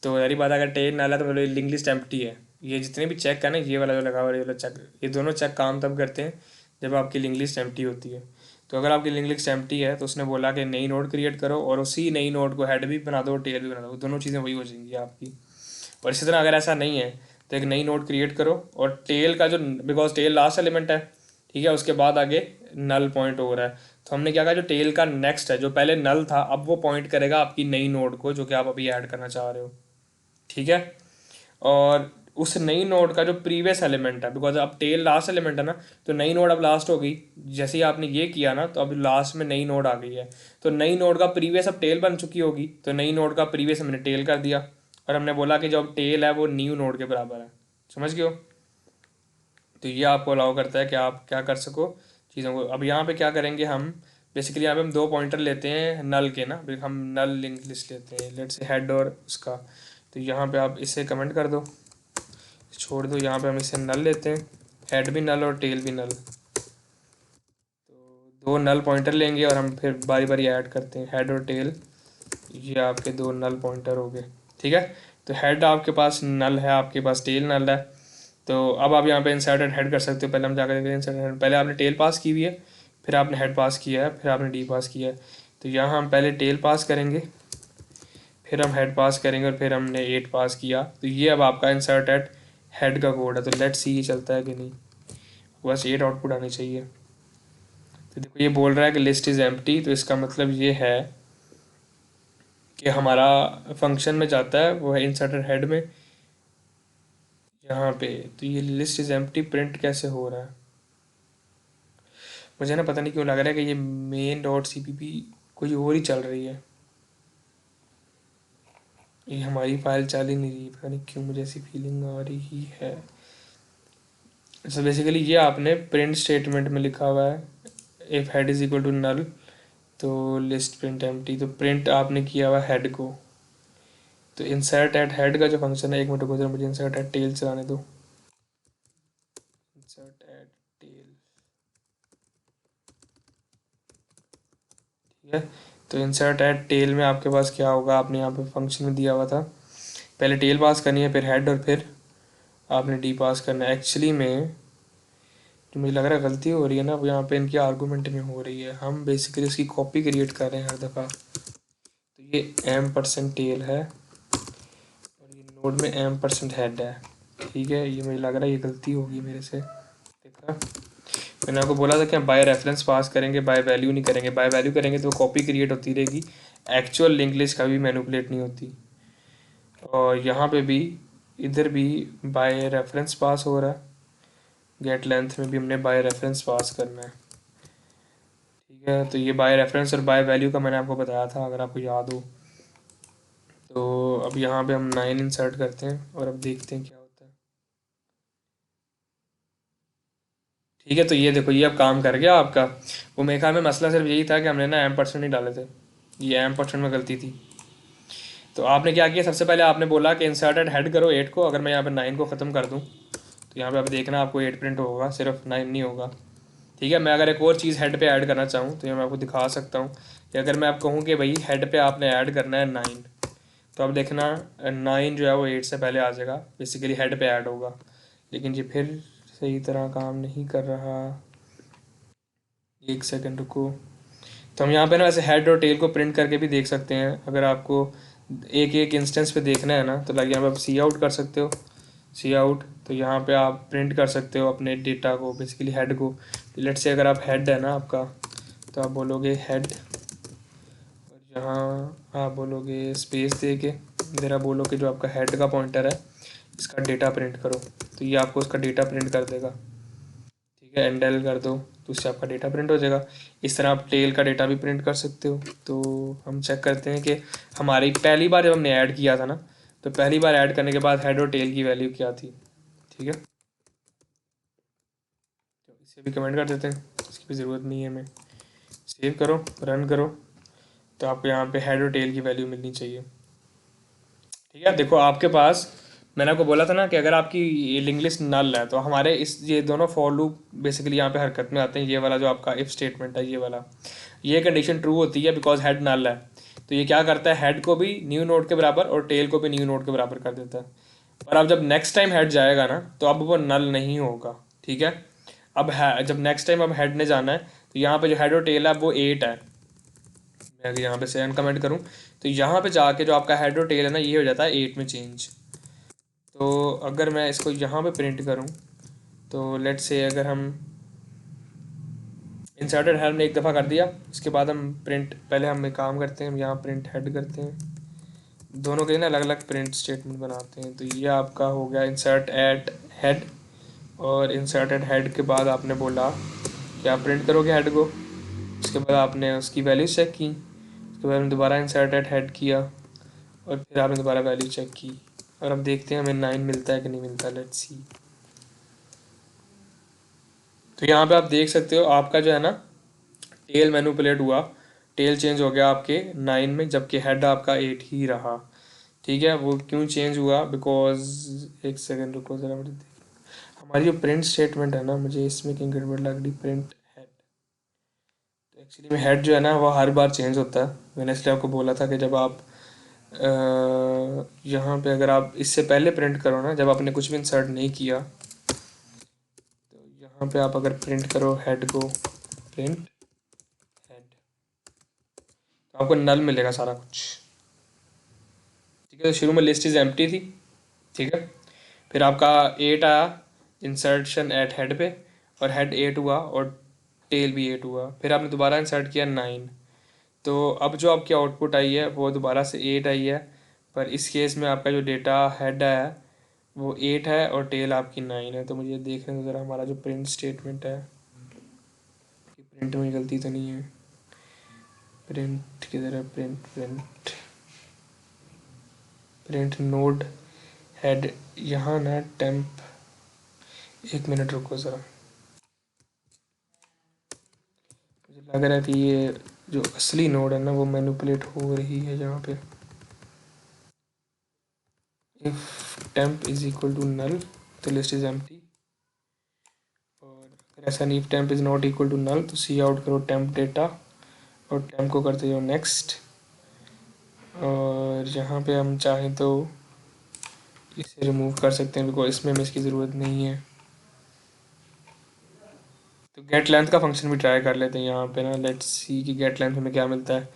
तो यारी बात है, अगर टेल नल है तो मतलब लिंक लिस्ट एम्प्टी है। ये जितने भी चेक है ना, ये वाला जो लगा हुआ है, ये वाला चेक, ये दोनों चेक काम तब करते हैं जब आपकी लिंक लिस्ट एम्प्टी होती है। तो अगर आपकी लिंक लिस्ट एम्प्टी है तो उसने बोला कि नई नोड क्रिएट करो और उसी नई नोड को हेड भी बना दो और टेल भी बना दो, दोनों चीज़ें वही हो जाएंगी आपकी। और इसी तरह अगर ऐसा नहीं है तो एक नई नोड क्रिएट करो और टेल का जो, बिकॉज टेल लास्ट एलिमेंट है, ठीक है, उसके बाद आगे नल पॉइंट हो रहा है, तो हमने क्या कहा जो टेल का नेक्स्ट है जो पहले नल था अब वो पॉइंट करेगा आपकी नई नोड को जो कि आप अभी ऐड करना चाह रहे हो, ठीक है। और उस नई नोड का जो प्रीवियस एलिमेंट है, बिकॉज अब टेल लास्ट एलिमेंट है ना, तो नई नोड अब लास्ट हो गई, जैसे ही आपने ये किया ना तो अब लास्ट में नई नोड आ गई है, तो नई नोड का प्रीवियस अब टेल बन चुकी होगी, तो नई नोड का प्रीवियस हमने टेल कर दिया और हमने बोला कि जो अब टेल है वो न्यू नोड के बराबर है, समझ गए हो। तो ये आपको अलाउ करता है कि आप क्या कर सको चीज़ों को। अब यहाँ पे क्या करेंगे हम, बेसिकली यहाँ पे हम दो पॉइंटर लेते हैं नल के ना, हम नल लिंक लिस्ट लेते हैं, लेट्स से हेड और उसका। तो यहाँ पे आप इसे कमेंट कर दो, छोड़ दो, यहाँ पे हम इसे नल लेते हैं, हेड भी नल और टेल भी नल। तो दो नल पॉइंटर लेंगे और हम फिर बारी बारी ऐड करते हैं हेड और टेल, ये आपके दो नल पॉइंटर हो गए, ठीक है। तो हेड आपके पास नल है, आपके पास टेल नल है। तो अब आप यहाँ पे इंसर्टेड हेड कर सकते हो। पहले हम जाकर इंसर्टेड हेड, पहले आपने टेल पास की हुई है, फिर आपने हेड पास किया है, फिर आपने डी पास किया है। तो यहाँ हम पहले टेल पास करेंगे, फिर हम हेड पास करेंगे और फिर हमने 8 पास किया। तो ये अब आपका इंसर्टेड हेड का कोड है। तो लेट्स सी ये चलता है कि नहीं, बस 8 आउटपुट आनी चाहिए। तो देखो ये बोल रहा है कि लिस्ट इज़ एम्प्टी, तो इसका मतलब ये है कि हमारा फंक्शन में जाता है वो है इंसर्टेड हेड में यहाँ पे। तो ये लिस्ट इज़ एम्प्टी प्रिंट कैसे हो रहा है, मुझे ना पता नहीं क्यों लग रहा है कि ये main dot C P P कोई और ही चल रही है, ये हमारी फाइल चल ही नहीं रही, पता नहीं क्यों मुझे ऐसी फीलिंग आ रही है। सो बेसिकली ये आपने प्रिंट स्टेटमेंट में लिखा हुआ है, if head is equal to null तो लिस्ट प्रिंट एम्प्टी, तो प्रिंट आपने किया हुआ हेड को। तो इंसर्ट एट हेड का जो फंक्शन है, एक मिनट को जरा मुझे इंसर्ट एट टेल चलाने दो। इंसर्ट एट टेल, ठीक है। तो इंसर्ट एट टेल में आपके पास क्या होगा, आपने यहाँ पे फंक्शन में दिया हुआ था, पहले टेल पास करनी है, फिर हेड, और फिर आपने डी पास करना है। एक्चुअली में जो मुझे लग रहा है गलती हो रही है ना, वो यहाँ पे इनके आर्गूमेंट में हो रही है। हम बेसिकली उसकी कॉपी क्रिएट कर रहे हैं हर दफ़ा। तो ये एम परसेंट टेल है और ये नोड में एम परसेंट हेड है, ठीक है। ये मुझे लग रहा है ये गलती होगी मेरे से। देखा, मैंने आपको बोला था कि हम बाय रेफरेंस पास करेंगे, बाय वैल्यू नहीं करेंगे। बाय वैल्यू करेंगे तो कॉपी क्रिएट होती रहेगी, एक्चुअल लिंक लिस्ट कभी मैनिपुलेट नहीं होती। और यहाँ पे भी, इधर भी बाय रेफरेंस पास हो रहा है, गेट लेंथ में भी हमने बाय रेफरेंस पास करना है, ठीक है। तो ये बाय रेफरेंस और बाय वैल्यू का मैंने आपको बताया था, अगर आपको याद हो। तो अब यहाँ पे हम 9 इंसर्ट करते हैं और अब देखते हैं क्या होता है, ठीक है। तो ये देखो, ये अब काम कर गया आपका। वो मेरे ख्याल में मसला सिर्फ यही था कि हमने ना एम परसेंट नहीं डाले थे, ये एम परसेंट में गलती थी। तो आपने क्या किया, सबसे पहले आपने बोला कि इंसर्टेड हेड करो 8 को। अगर मैं यहाँ पे 9 को ख़त्म कर दूँ तो यहाँ पे आप देखना आपको 8 प्रिंट होगा, सिर्फ 9 नहीं होगा, ठीक है। मैं अगर एक और चीज़ हेड पे ऐड करना चाहूँ तो ये मैं आपको दिखा सकता हूँ कि अगर मैं आप कहूँ कि भाई हेड पे आपने ऐड करना है 9, तो अब देखना 9 जो है वो 8 से पहले आ जाएगा, बेसिकली हेड पे ऐड होगा। लेकिन ये फिर सही तरह काम नहीं कर रहा, एक सेकंड रुको। तो हम यहाँ पे ना वैसे हेड और टेल को प्रिंट करके भी देख सकते हैं, अगर आपको एक एक इंस्टेंस पे देखना है ना, तो लाइक यहाँ पे आप सी आउट कर सकते हो, सी आउट। तो यहाँ पे आप प्रिंट कर सकते हो अपने डेटा को, बेसिकली हेड को। लेट से अगर आप हेड है ना आपका, तो आप बोलोगे हेड, और यहाँ आप बोलोगे स्पेस दे के, इधर आप बोलो कि जो आपका हेड का पॉइंटर है इसका डेटा प्रिंट करो, तो ये आपको उसका डेटा प्रिंट कर देगा, ठीक है। एंडल कर दो तो उससे आपका डेटा प्रिंट हो जाएगा। इस तरह आप टेल का डेटा भी प्रिंट कर सकते हो। तो हम चेक करते हैं कि हमारी पहली बार जब हमने ऐड किया था ना, तो पहली बार ऐड करने के बाद हेड और टेल की वैल्यू क्या थी, ठीक है। तो इसे भी कमेंट कर देते हैं, इसकी भी ज़रूरत नहीं है हमें। सेव करो, रन करो, तो आपको यहाँ पे हेड और टेल की वैल्यू मिलनी चाहिए, ठीक है। देखो आपके पास, मैंने आपको बोला था ना कि अगर आपकी ये लिंक लिस्ट नल है तो हमारे इस ये दोनों फॉर लूप बेसिकली यहाँ पे हरकत में आते हैं। ये वाला जो आपका इफ स्टेटमेंट है, ये वाला, ये कंडीशन ट्रू होती है बिकॉज हेड नल है। तो ये क्या करता है, हेड को भी न्यू नोड के बराबर और टेल को भी न्यू नोड के बराबर कर देता है। और अब जब नेक्स्ट टाइम हेड जाएगा ना, तो अब वो नल नहीं होगा, ठीक है। अब है जब नेक्स्ट टाइम अब हेड ने जाना है, तो यहाँ पे जो हेड और टेल है वो 8 है। मैं अगर यहाँ पे से अनकमेंट करूँ तो यहाँ पे जाके जो आपका हेड और टेल है ना, ये हो जाता है 8 में चेंज। तो अगर मैं इसको यहाँ पे प्रिंट करूँ, तो लेट से अगर हम इंसर्टेड हेड ने एक दफ़ा कर दिया, उसके बाद हम प्रिंट, पहले हम एक काम करते हैं, हम यहाँ प्रिंट हेड करते हैं, दोनों के ना अलग अलग प्रिंट स्टेटमेंट बनाते हैं। तो ये आपका हो गया इंसर्ट एट हेड, और इंसर्टेड हेड के बाद आपने बोला कि आप प्रिंट करोगे हेड को, उसके बाद आपने उसकी वैल्यू चेक की, उसके बाद हमने दोबारा इंसर्ट एट हेड किया, और फिर आपने दोबारा वैल्यू चेक की, और अब देखते हैं हमें 9 मिलता है कि नहीं मिलता, लेट्स सी। तो यहाँ पे आप देख सकते हो आपका जो है ना टेल मैनिपुलेट हुआ, टेल चेंज हो गया आपके 9 में, जबकि हेड आपका 8 ही रहा, ठीक है। वो क्यों चेंज हुआ, बिकॉज, एक सेकेंड रुको ज़रा मुझे हमारी जो प्रिंट स्टेटमेंट है ना, मुझे इसमें कहीं गड़बड़ लग रही, प्रिंट हेड। तो एक्चुअली में हेड जो है ना वो हर बार चेंज होता है। मैंने इसलिए आपको बोला था कि जब आप यहाँ पे अगर आप इससे पहले प्रिंट करो ना, जब आपने कुछ भी इंसर्ट नहीं किया, तो यहाँ पे आप अगर प्रिंट करो हेड को, प्रिंट हेड, तो आपको नल मिलेगा सारा कुछ, ठीक है। तो शुरू में लिस्ट इज एम्प्टी थी, ठीक है। फिर आपका 8 आया इंसर्शन एट हेड पे, और हेड 8 हुआ और टेल भी 8 हुआ। फिर आपने दोबारा इंसर्ट किया 9, तो अब जो आपकी आउटपुट आई है वो दोबारा से 8 आई है। पर इस केस में आपका जो डेटा हेड है वो 8 है और टेल आपकी 9 है। तो मुझे देखने दो ज़रा हमारा जो प्रिंट स्टेटमेंट है कि प्रिंट में गलती तो नहीं है। प्रिंट किधर है, print print print node head, यहाँ ना टेम्प, एक मिनट रुको ज़रा, मुझे लग रहा है कि ये जो असली नोड है ना वो मैनिपुलेट हो रही है यहाँ पे। If temp is equal to null तो लिस्ट इज एम्प्टी, और अगर ऐसा नहीं, if temp is not equal to null तो सी आउट करो टेम्प डेटा और टेम्प को करते जाओ नेक्स्ट। और यहाँ पे हम चाहें तो इसे रिमूव कर सकते हैं, बिकॉज इसमें हमें इसकी ज़रूरत नहीं है। तो गेट लेंथ का फंक्शन भी ट्राई कर लेते हैं यहाँ पे ना, लेट्स सी कि गेट लेंथ हमें क्या मिलता है।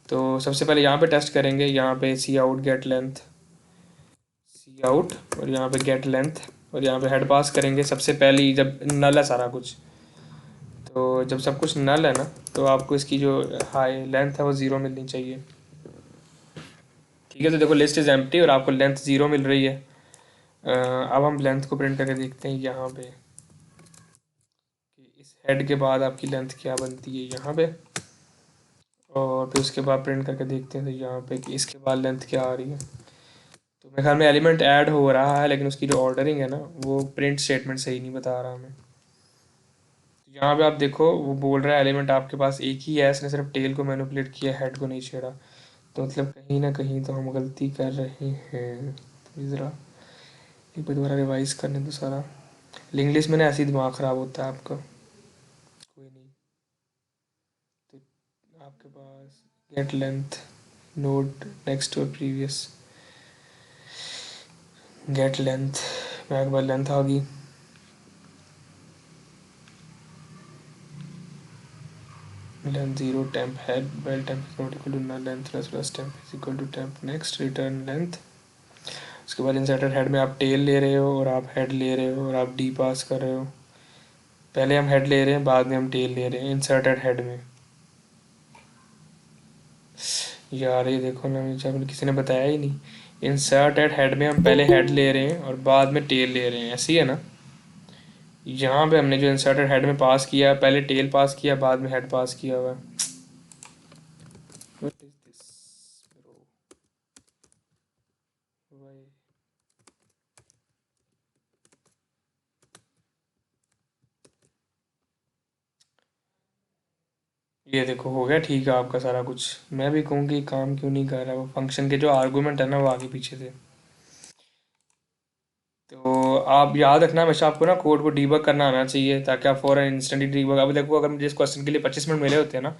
तो सबसे पहले यहाँ पे टेस्ट करेंगे, यहाँ पे सी आउट गेट लेंथ, सी आउट और यहाँ पे गेट लेंथ, और यहाँ पे हेड पास करेंगे सबसे पहले जब नल है सारा कुछ। तो जब सब कुछ नल है ना तो आपको इसकी जो हाई लेंथ है वो ज़ीरो मिलनी चाहिए। ठीक है, तो देखो लिस्ट इज़ एम्प्टी और आपको लेंथ ज़ीरो मिल रही है। अब हम लेंथ को प्रिंट करके देखते हैं यहाँ पे कि इस हेड के बाद आपकी लेंथ क्या बनती है यहाँ पे, और फिर उसके बाद प्रिंट करके देखते हैं तो यहाँ पे कि इसके बाद लेंथ क्या आ रही है। तो मेरे ख्याल में एलिमेंट ऐड हो रहा है, लेकिन उसकी जो ऑर्डरिंग है ना वो प्रिंट स्टेटमेंट सही नहीं बता रहा हमें। तो यहाँ पे आप देखो वो बोल रहा है एलिमेंट आपके पास एक ही है, इसने सिर्फ टेल को मैनिपुलेट किया, हेड को नहीं छेड़ा। तो मतलब कहीं ना कहीं तो हम गलती कर रहे हैं। तो ज़रा एक बार दोबारा रिवाइज करने दो सारा। इंग्लिश में ना ऐसे ही दिमाग ख़राब होता है आपका। कोई नहीं, तो आपके पास गेट लेंथ नोड नेक्स्ट और प्रीवियस, गेट लेंथ में एक बार लेंथ आ गई, length zero temp head while temp is not equal to null length plus plus temp is equal to temp next return length. उसके बाद इंसर्टेड हेड में आप टेल ले रहे हो और आप हेड ले रहे हो और आप डी पास कर रहे हो। पहले हम हेड ले रहे हैं, बाद में हम टेल ले रहे हैं इंसर्टेड हेड में। यार ये देखो ना, मुझे किसी ने बताया ही नहीं। इंसर्टेड हेड में हम पहले हेड ले रहे हैं और बाद में टेल ले रहे हैं, ऐसी है ना। यहाँ पे हमने जो इंसर्टेड हेड में पास किया, पहले टेल पास किया बाद में हेड पास किया हुआ है। What is this, bro? Why? ये देखो हो गया ठीक है आपका सारा कुछ। मैं भी कहूँ कि काम क्यों नहीं कर रहा, वो फंक्शन के जो आर्गूमेंट है ना वो आगे पीछे थे। तो आप याद रखना हमेशा आपको ना कोड को डीबग करना आना चाहिए, ताकि आप फॉर इंस्टेंटली डीबग। अब देखो अगर मुझे इस क्वेश्चन के लिए 25 मिनट मिले होते हैं ना,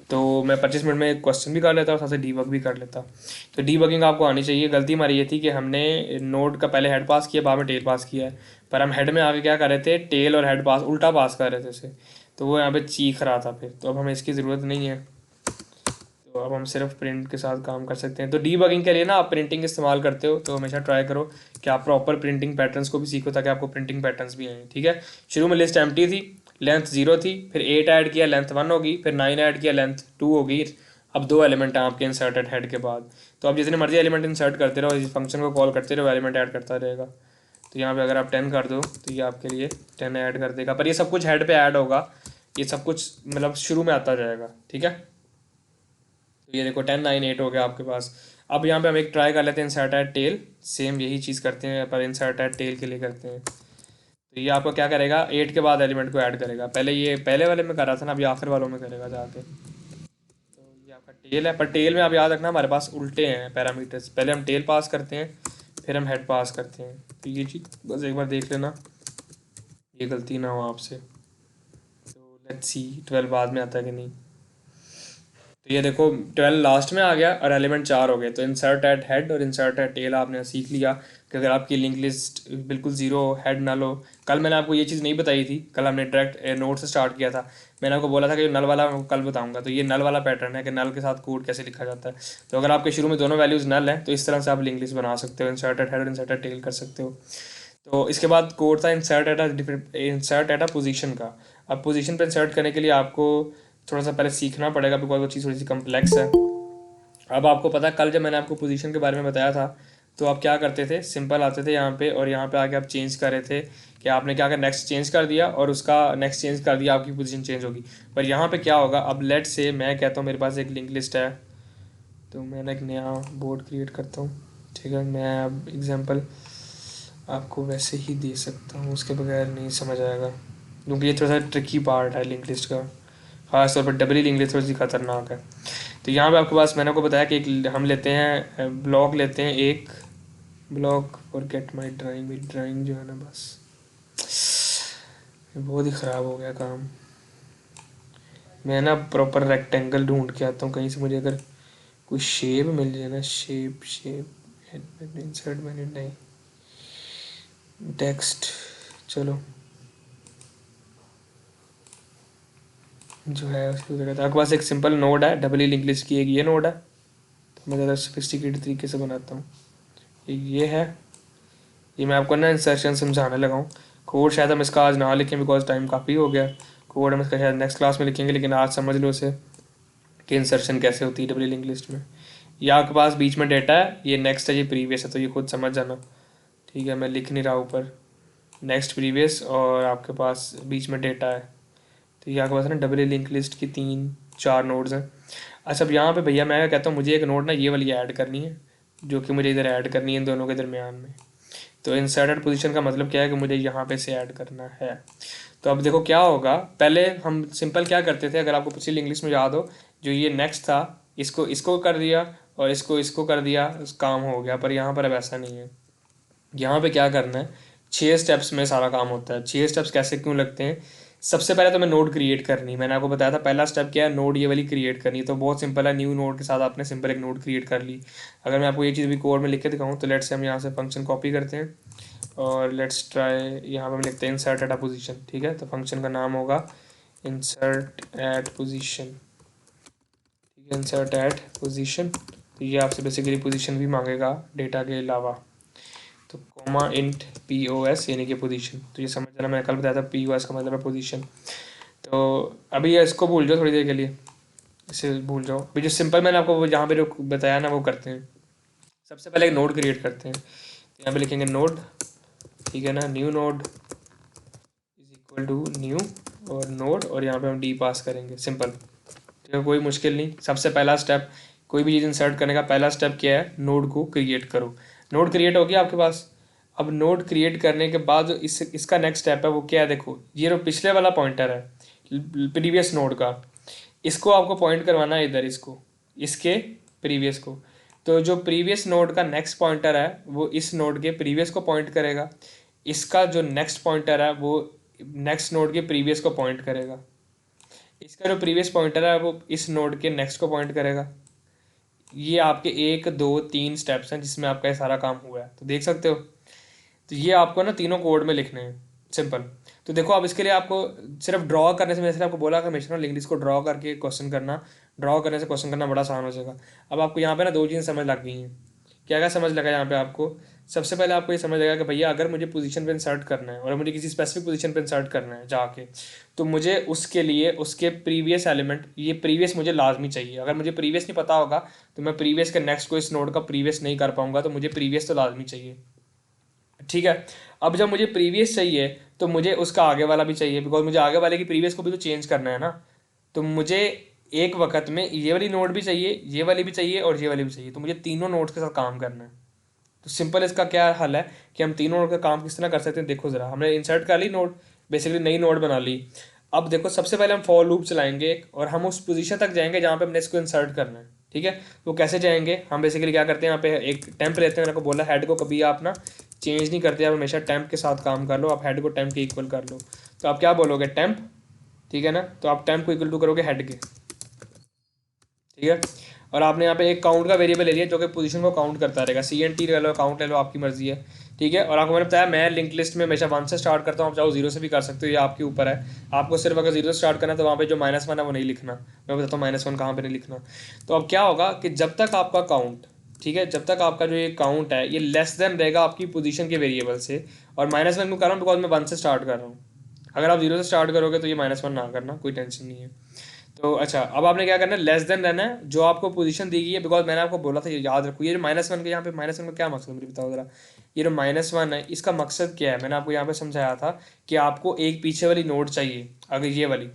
तो मैं 25 मिनट में क्वेश्चन भी कर लेता और साथ से डीबग भी कर लेता। तो डीबगिंग आपको आनी चाहिए। गलती हमारी ये थी कि हमने नोड का पहले हेड पास किया बाद में टेल पास किया है, पर हम हेड में आगे क्या कर रहे थे, टेल और हेड पास उल्टा पास कर रहे थे उसे। तो वो यहाँ पे चीख रहा था फिर, तो अब हमें इसकी ज़रूरत नहीं है। तो अब हम सिर्फ प्रिंट के साथ काम कर सकते हैं। तो डीबगिंग के लिए ना आप प्रिंटिंग इस्तेमाल करते हो तो हमेशा ट्राई करो कि आप प्रॉपर प्रिंटिंग पैटर्न्स को भी सीखो, ताकि आपको प्रिंटिंग पैटर्न्स भी आए। ठीक है, शुरू में लिस्ट एम्प्टी थी, लेंथ जीरो थी, फिर 8 ऐड किया लेंथ 1 होगी, फिर 9 ऐड किया लेंथ 2 होगी। अब दो एलिमेंट हैं आपके इंसर्टेड हेड के बाद। तो आप जितने मर्जी एलिमेंट इंसर्ट करते रहो, इस फंक्शन को कॉल करते रहो, एलिमेंट ऐड करता रहेगा। तो यहाँ पे अगर आप 10 कर दो तो ये आपके लिए 10 ऐड कर देगा, पर ये सब कुछ हेड पे ऐड होगा। ये सब कुछ मतलब शुरू में आता जाएगा। ठीक है, तो ये देखो 10 9 8 हो गया आपके पास। अब यहाँ पे हम एक ट्राई कर लेते हैं इंसर्ट एट टेल, सेम यही चीज़ करते हैं पर इंसर्ट एट टेल के लिए करते हैं। तो ये आपको क्या करेगा, 8 के बाद एलिमेंट को ऐड करेगा। पहले ये पहले वाले में कर रहा था ना, अभी आखिर वालों में करेगा जाके। तो ये आपका टेल है, पर टेल में आप याद रखना हमारे पास उल्टे हैं पैरामीटर्स, पहले हम टेल पास करते हैं फिर हम हेड पास करते हैं। तो ये चीज़ बस एक बार देख लेना, ये गलती ना हो आपसे। तो लेट्स सी 12 बाद में आता है कि नहीं। तो ये देखो 12 लास्ट में आ गया और एलिमेंट 4 हो गए। तो इंसर्ट एट हेड और इंसर्ट एट टेल आपने सीख लिया कि अगर आपकी लिंक लिस्ट बिल्कुल ज़ीरो हो, हेड नल हो। कल मैंने आपको ये चीज़ नहीं बताई थी, कल हमने डायरेक्ट नोट से स्टार्ट किया था। मैंने आपको बोला था कि नल वाला मैं कल बताऊंगा। तो ये नल वाला पैटर्न है कि नल के साथ कोड कैसे लिखा जाता है। तो अगर आपके शुरू में दोनों वैल्यूज़ नल हैं तो इस तरह से आप लिंक लिस्ट बना सकते हो, इंसर्ट एट हेड और इंसर्ट एट टेल कर सकते हो। तो इसके बाद कोड था इंसर्ट एट अ पोजीशन का। अब पोजीशन पे इंसर्ट करने के लिए आपको थोड़ा सा पहले सीखना पड़ेगा, बिकॉज वो चीज़ थोड़ी सी कम्प्लेक्स है। अब आपको पता है कल जब मैंने आपको पोजीशन के बारे में बताया था तो आप क्या करते थे, सिंपल आते थे यहाँ पे और यहाँ पे आके आप चेंज कर रहे थे कि आपने क्या कर नेक्स्ट चेंज कर दिया और उसका नेक्स्ट चेंज कर दिया, आपकी पोजीशन चेंज होगी। पर यहाँ पे क्या होगा, अब लेट से मैं कहता हूँ मेरे पास एक लिंक लिस्ट है, तो मैंने एक नया बोर्ड क्रिएट करता हूँ। ठीक है, मैं अब एग्जांपल आपको वैसे ही दे सकता हूँ, उसके बगैर नहीं समझ आएगा, क्योंकि ये थोड़ा सा ट्रिकी पार्ट है लिंक लिस्ट का, खास तौर पर डबली लिंक लिस्ट थोड़ी सी खतरनाक है। तो यहाँ पे आपके पास मैंने आपको बताया कि एक हम लेते हैं ब्लॉक लेते हैं, एक ब्लॉक और गेट माई ड्राइंग। मेरी ड्राइंग जो है ना बस बहुत ही ख़राब हो गया काम। मैं ना प्रॉपर रेक्टेंगल ढूंढ के आता हूँ कहीं से, मुझे अगर कोई शेप मिल जाए ना, शेप शेप इंसर्ट मैंने नहीं, टेक्स्ट, चलो जो है उसकी जगह आपके पास एक सिंपल नोड है डबल लिंक लिस्ट की, एक ये नोड है, तो मैं ज़्यादा सोफिस्टिकेटेड तरीके से बनाता हूँ। एक ये है, ये मैं आपको ना इंसर्शन समझाने लगा हूँ। कोड शायद हम इसका आज ना लिखें बिकॉज टाइम काफ़ी हो गया, कोड हम इसका शायद नेक्स्ट क्लास में लिखेंगे, लेकिन आज समझ लो इसे कि इंसर्शन कैसे होती है डबल लिंक लिस्ट में। ये आपके पास बीच में डेटा है, ये नेक्स्ट है, ये प्रीवियस है, तो ये खुद समझ जाना, ठीक है। मैं लिख नहीं रहा ऊपर, नेक्स्ट प्रीवियस और आपके पास बीच में डेटा है। तो ये आपके पास ना डबल लिंक लिस्ट की 3-4 नोड्स हैं। अच्छा अब यहाँ पे भैया मैं कहता हूँ मुझे एक नोड ना ये वाली ऐड करनी है, जो कि मुझे इधर ऐड करनी है इन दोनों के दरमियान में। तो इंसर्टेड पोजीशन का मतलब क्या है कि मुझे यहाँ पे से ऐड करना है। तो अब देखो क्या होगा, पहले हम सिंपल क्या करते थे, अगर आपको पिछली इंग्लिश में याद हो, जो ये नेक्स्ट था इसको इसको कर दिया और इसको इसको कर दिया, उस काम हो गया। पर यहाँ पर अब ऐसा नहीं है, यहाँ पे क्या करना है, 6 स्टेप्स में सारा काम होता है। 6 स्टेप्स कैसे क्यों लगते हैं, सबसे पहले तो मैं नोड क्रिएट करनी, मैंने आपको बताया था पहला स्टेप क्या है, नोड ये वाली क्रिएट करनी। तो बहुत सिंपल है, न्यू नोड के साथ आपने सिंपल एक नोड क्रिएट कर ली। अगर मैं आपको ये चीज़ भी कोड में लिख के दिखाऊँ, तो लेट्स से हम यहाँ से फंक्शन कॉपी करते हैं और लेट्स ट्राई, यहाँ पे हम लिखते हैं इंसर्ट एट अ पोजीशन, ठीक है। तो फंक्शन का नाम होगा इंसर्ट एट पोजीशन, ठीक है, इंसर्ट एट पोजीशन। तो ये आपसे बेसिकली पोजीशन भी मांगेगा डेटा के अलावा, तो comma int P O S यानी कि पोजीशन। तो ये समझ जाना, मैंने कल बताया था पी ओ एस का मतलब है पोजीशन। तो अभी ये इसको भूल जाओ थोड़ी देर के लिए, इसे भूल जाओ। अभी जो सिंपल मैंने आपको जहाँ पे जो बताया ना वो करते हैं। सबसे पहले एक नोड क्रिएट करते हैं, तो यहाँ पे लिखेंगे नोड, ठीक है ना, new node is equal to new और नोड, और यहाँ पे हम डी पास करेंगे, सिंपल, ठीक है, कोई मुश्किल नहीं। सबसे पहला स्टेप कोई भी चीज़ इंसर्ट करने का पहला स्टेप क्या है, नोड को क्रिएट करो। नोड क्रिएट हो गया आपके पास। अब नोड क्रिएट करने के बाद जो इसका नेक्स्ट स्टेप है वो क्या है, देखो ये जो पिछले वाला पॉइंटर है प्रीवियस नोड का, इसको आपको पॉइंट करवाना है इधर, इसको इसके प्रीवियस को। तो जो प्रीवियस नोड का नेक्स्ट पॉइंटर है वो इस नोड के प्रीवियस को पॉइंट करेगा, इसका जो नेक्स्ट पॉइंटर है वो नेक्स्ट नोड के प्रीवियस को पॉइंट करेगा, इसका जो प्रीवियस पॉइंटर है वो इस नोड के नेक्स्ट को पॉइंट करेगा। ये आपके 1 2 3 स्टेप्स हैं जिसमें आपका ये सारा काम हुआ है, तो देख सकते हो। तो ये आपको ना तीनों कोड में लिखने हैं, सिंपल। तो देखो अब इसके लिए आपको सिर्फ ड्रॉ करने से, मैंने आपको बोला कि हमेशा ना लिंक लिस्ट को ड्रॉ करके क्वेश्चन करना, ड्रॉ करने से क्वेश्चन करना बड़ा आसान हो जाएगा। अब आपको यहाँ पे ना 2 चीज़ें समझ लग गई हैं। क्या क्या समझ लगा यहाँ पे आपको, सबसे पहले आपको ये समझ लगा कि भैया अगर मुझे पोजीशन पे इंसर्ट करना है और मुझे किसी स्पेसिफिक पोजीशन पे इंसर्ट करना है जाके, तो मुझे उसके लिए उसके प्रीवियस एलिमेंट, ये प्रीवियस मुझे लाजमी चाहिए। अगर मुझे प्रीवियस नहीं पता होगा तो मैं प्रीवियस के नेक्स्ट को इस नोड का प्रीवियस नहीं कर पाऊंगा, तो मुझे प्रीवियस तो लाजमी चाहिए, ठीक है। अब जब मुझे प्रीवियस चाहिए तो मुझे उसका आगे वाला भी चाहिए, बिकॉज मुझे आगे वाले की प्रीवियस को भी तो चेंज करना है ना। तो मुझे एक वक्त में ये वाली नोड भी चाहिए, ये वाली भी चाहिए और ये वाली भी चाहिए, तो मुझे तीनों नोड्स के साथ काम करना है। तो सिंपल इसका क्या हल है कि हम तीनों नोड का काम किस तरह कर सकते हैं, देखो ज़रा, हमने इंसर्ट कर ली नोड, बेसिकली नई नोड बना ली। अब देखो सबसे पहले हम फॉर लूप चलाएंगे और हम उस पोजीशन तक जाएंगे जहाँ पे हमने इसको इंसर्ट करना है, ठीक है। तो कैसे जाएंगे, हम बेसिकली क्या करते हैं, यहाँ पे एक टेम्प लेते हैं। मैंने आपको बोला हेड को कभी आप ना चेंज नहीं करते, आप हमेशा टेम्प के साथ काम कर लो, आप हेड को टेम्प के इक्वल कर लो। तो आप क्या बोलोगे, टेम्प, ठीक है ना, तो आप टेम्प को इक्वल टू करोगे हेड के, ठीक है। और आपने यहाँ पे एक काउंट का वेरिएबल ले लिया जो कि पोजीशन को काउंट करता रहेगा, CNT ले लो, काउंट ले लो, आपकी मर्जी है, ठीक है। और आपको मैंने बताया मैं लिंक लिस्ट में हमेशा 1 से स्टार्ट करता हूँ, आप चाहो 0 से भी कर सकते हो, ये आपके ऊपर है। आपको सिर्फ अगर 0 से स्टार्ट करना है तो वहाँ पे जो -1 है वो नहीं लिखना, मैं बताता हूँ -1 कहाँ पे नहीं लिखना। तो अब क्या होगा कि जब तक आपका काउंट, ठीक है, जब तक आपका जो ये काउंट है ये लेस देन रहेगा आपकी पोजीशन के वेरिएबल से, और -1 को कर रहा हूँ बिकॉज मैं 1 से स्टार्ट कर रहा हूँ। अगर आप 0 से स्टार्ट करोगे तो ये -1 ना करना, कोई टेंशन नहीं है। तो अच्छा अब आपने क्या करना है, लेस देन रहना है जो आपको पोजीशन दी गई है, बिकॉज मैंने आपको बोला था ये याद रखो। ये जो -1 के यहाँ पे -1 का क्या मकसद मुझे बताओ ज़रा, ये जो -1 है इसका मकसद क्या है, मैंने आपको यहाँ पे समझाया था कि आपको एक पीछे वाली नोड चाहिए, अगर ये वाली,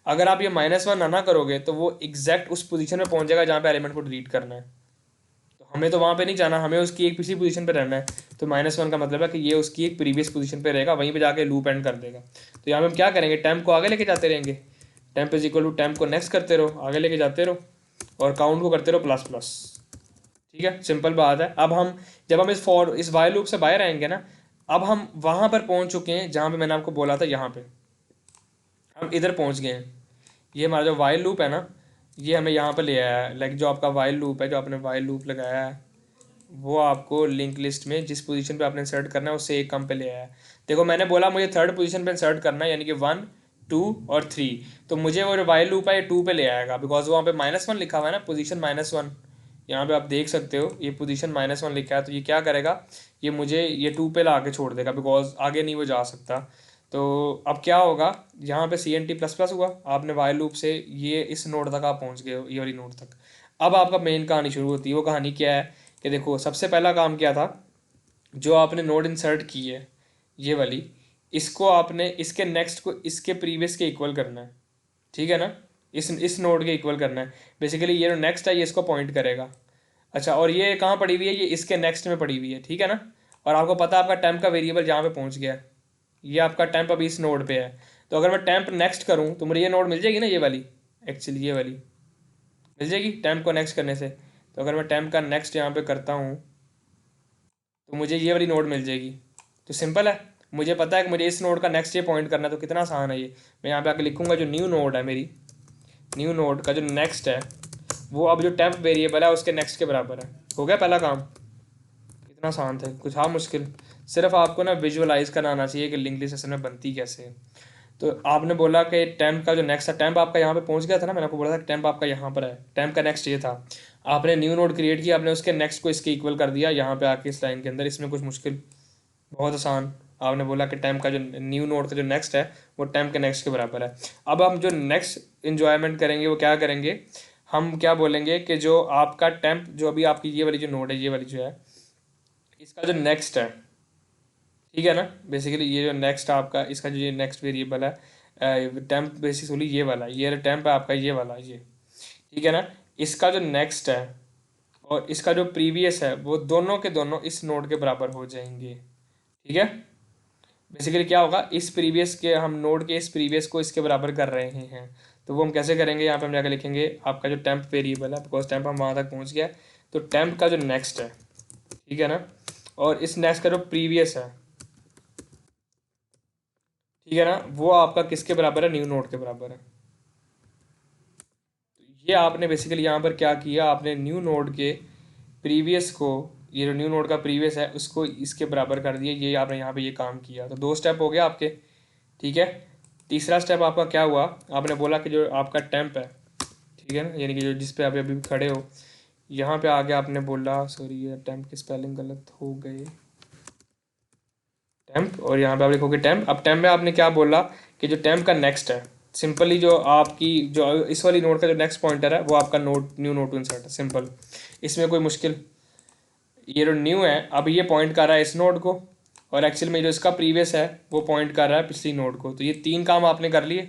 अगर आप ये -1 ना करोगे तो वो एग्जैक्ट उस पोजीशन में पहुंच जाएगा जहाँ पे एलिमेंट को डिलीट करना है। तो तो हमें तो वहाँ पे नहीं जाना, हमें उसकी एक पिछली पोजीशन पे रहना है। तो -1 का मतलब है कि ये उसकी एक प्रीवियस पोजीशन पे रहेगा, वहीं पे जाके लूप एंड कर देगा। तो यहाँ पे हम क्या करेंगे, टेम्प को आगे लेके जाते रहेंगे, temp is equal to temp को नेक्स्ट करते रहो, आगे लेके जाते रहो, और काउंट को करते रहो प्लस प्लस। ठीक है, सिंपल बात है। अब हम जब हम इस वाइल लूप से बाहर आएंगे ना, अब हम वहाँ पर पहुँच चुके हैं जहाँ पे मैंने आपको बोला था, यहाँ पे हम इधर पहुँच गए हैं। ये हमारा जो वाइल लूप है ना, ये हमें यहाँ पे ले आया है। लाइक जो आपका वाइल लूप है, जो आपने वाइल लूप लगाया है, वो आपको लिंक लिस्ट में जिस पोजीशन पे आपने इंसर्ट करना है उससे एक कम पे ले आया है। देखो मैंने बोला मुझे थर्ड पोजीशन पे इंसर्ट करना है, यानी कि 1, 2 और 3। तो मुझे वो जो वाइल लूप है ये 2 पे ले आएगा, बिकॉज वहाँ पे -1 लिखा हुआ है ना, पोजीशन -1। यहाँ पे आप देख सकते हो ये पोजीशन -1 लिखा है। तो ये क्या करेगा, ये मुझे ये 2 पे ला के छोड़ देगा, बिकॉज आगे नहीं वो जा सकता। तो अब क्या होगा, यहाँ पे CNT++ हुआ, आपने वाइल लूप से ये इस नोड तक आप पहुँच गए हो, ये वाली नोड तक। अब आपका मेन कहानी शुरू होती है। वो कहानी क्या है कि देखो सबसे पहला काम क्या था, जो आपने नोड इंसर्ट की है ये वाली, इसको आपने इसके नेक्स्ट को इसके प्रीवियस के इक्वल करना है। ठीक है ना, इस नोड के इक्वल करना है। बेसिकली ये जो नेक्स्ट है ये इसको पॉइंट करेगा। अच्छा, और ये कहाँ पड़ी हुई है, ये इसके नेक्स्ट में पड़ी हुई है। ठीक है ना, और आपको पता है आपका टेम्प का वेरिएबल जहाँ पे पहुँच गया है, ये आपका टेम्प अभी इस नोड पे है। तो अगर मैं टेम्प नेक्स्ट करूँ तो मुझे ये नोड मिल जाएगी ना, ये वाली, एक्चुअली ये वाली मिल जाएगी टेम्प को नेक्स्ट करने से। तो अगर मैं टेम्प का नेक्स्ट यहाँ पे करता हूँ तो मुझे ये वाली नोड मिल जाएगी। तो सिंपल है, मुझे पता है कि मुझे इस नोड का नेक्स्ट ये पॉइंट करना है। तो कितना आसान है ये, मैं यहाँ पे आके लिखूँगा जो न्यू नोड है, मेरी न्यू नोड का जो नेक्स्ट है वो अब जो टेम्प वेरिएबल है उसके नेक्स्ट के बराबर है। हो गया पहला काम। कितना आसान था, कुछ हाँ मुश्किल, सिर्फ आपको ना विजुअलाइज करना आना चाहिए कि लिंक लिस्ट असल में बनती कैसे है। तो आपने बोला कि टेम्प का जो नेक्स्ट है, टेम्प आपका यहाँ पे पहुँच गया था ना, मैंने आपको बोला था कि टेम्प आपका यहाँ पर है, टेम्प का नेक्स्ट ये था। आपने न्यू नोड क्रिएट किया, आपने उसके नेक्स्ट को इसके इक्वल कर दिया यहाँ पे आके इस लाइन के अंदर। इसमें कुछ मुश्किल, बहुत आसान। आपने बोला कि टेम्प का जो न्यू नोड का जो नेक्स्ट है वो टेम्प के नेक्स्ट के बराबर है। अब हम जो नेक्स्ट इन्जॉयमेंट करेंगे वो क्या करेंगे, हम क्या बोलेंगे कि जो आपका टेम्प, जो अभी आपकी ये वाली जो नोड है, ये वाली जो है, इसका जो नेक्स्ट है, ठीक है ना, बेसिकली ये जो नेक्स्ट आपका इसका जो ये नेक्स्ट वेरिएबल है टेम्प बेसिकली ये वाला, ये टेम्प है आपका ये वाला, ये ठीक है ना, इसका जो नेक्स्ट है और इसका जो प्रीवियस है वो दोनों के दोनों इस नोड के बराबर हो जाएंगे। ठीक है, बेसिकली क्या होगा, इस प्रीवियस के हम नोड के इस प्रीवियस को इसके बराबर कर रहे हैं। तो वो हम कैसे करेंगे, यहाँ पे हम जाकर लिखेंगे आपका जो टेम्प वेरिएबल है, बिकॉज टेम्प हम वहाँ तक पहुँच गया। तो टेम्प का जो नेक्स्ट है, ठीक है ना, और इस नेक्स्ट का जो प्रीवियस है, ठीक है ना, वो आपका किसके बराबर है, न्यू नोड के बराबर है। तो ये आपने बेसिकली यहाँ पर क्या किया, आपने न्यू नोड के प्रीवियस को, ये जो न्यू नोड का प्रीवियस है उसको इसके बराबर कर दिया। ये आपने यहाँ पे ये काम किया। तो 2 स्टेप हो गया आपके। ठीक है, तीसरा स्टेप आपका क्या हुआ, आपने बोला कि जो आपका टेम्प है, ठीक है ना, यानी कि जो जिस पे आप अभी खड़े हो, यहाँ पे आगे आपने बोला, सॉरी ये टेम्प की स्पेलिंग गलत हो गई, टेम्प, और यहाँ पे आप लिखोगे टेम्प। अब टेम्प में आपने क्या बोला कि जो टेम्प का नेक्स्ट है, सिंपली जो आपकी जो इस वाली नोड का जो नेक्स्ट पॉइंटर है वो आपका node new node to insert है। सिंपल, इसमें कोई मुश्किल। ये जो न्यू है अब ये पॉइंट कर रहा है इस नोड को, और एक्चुअल में जो इसका प्रीवियस है वो पॉइंट कर रहा है पिछली नोड को। तो ये 3 काम आपने कर लिए।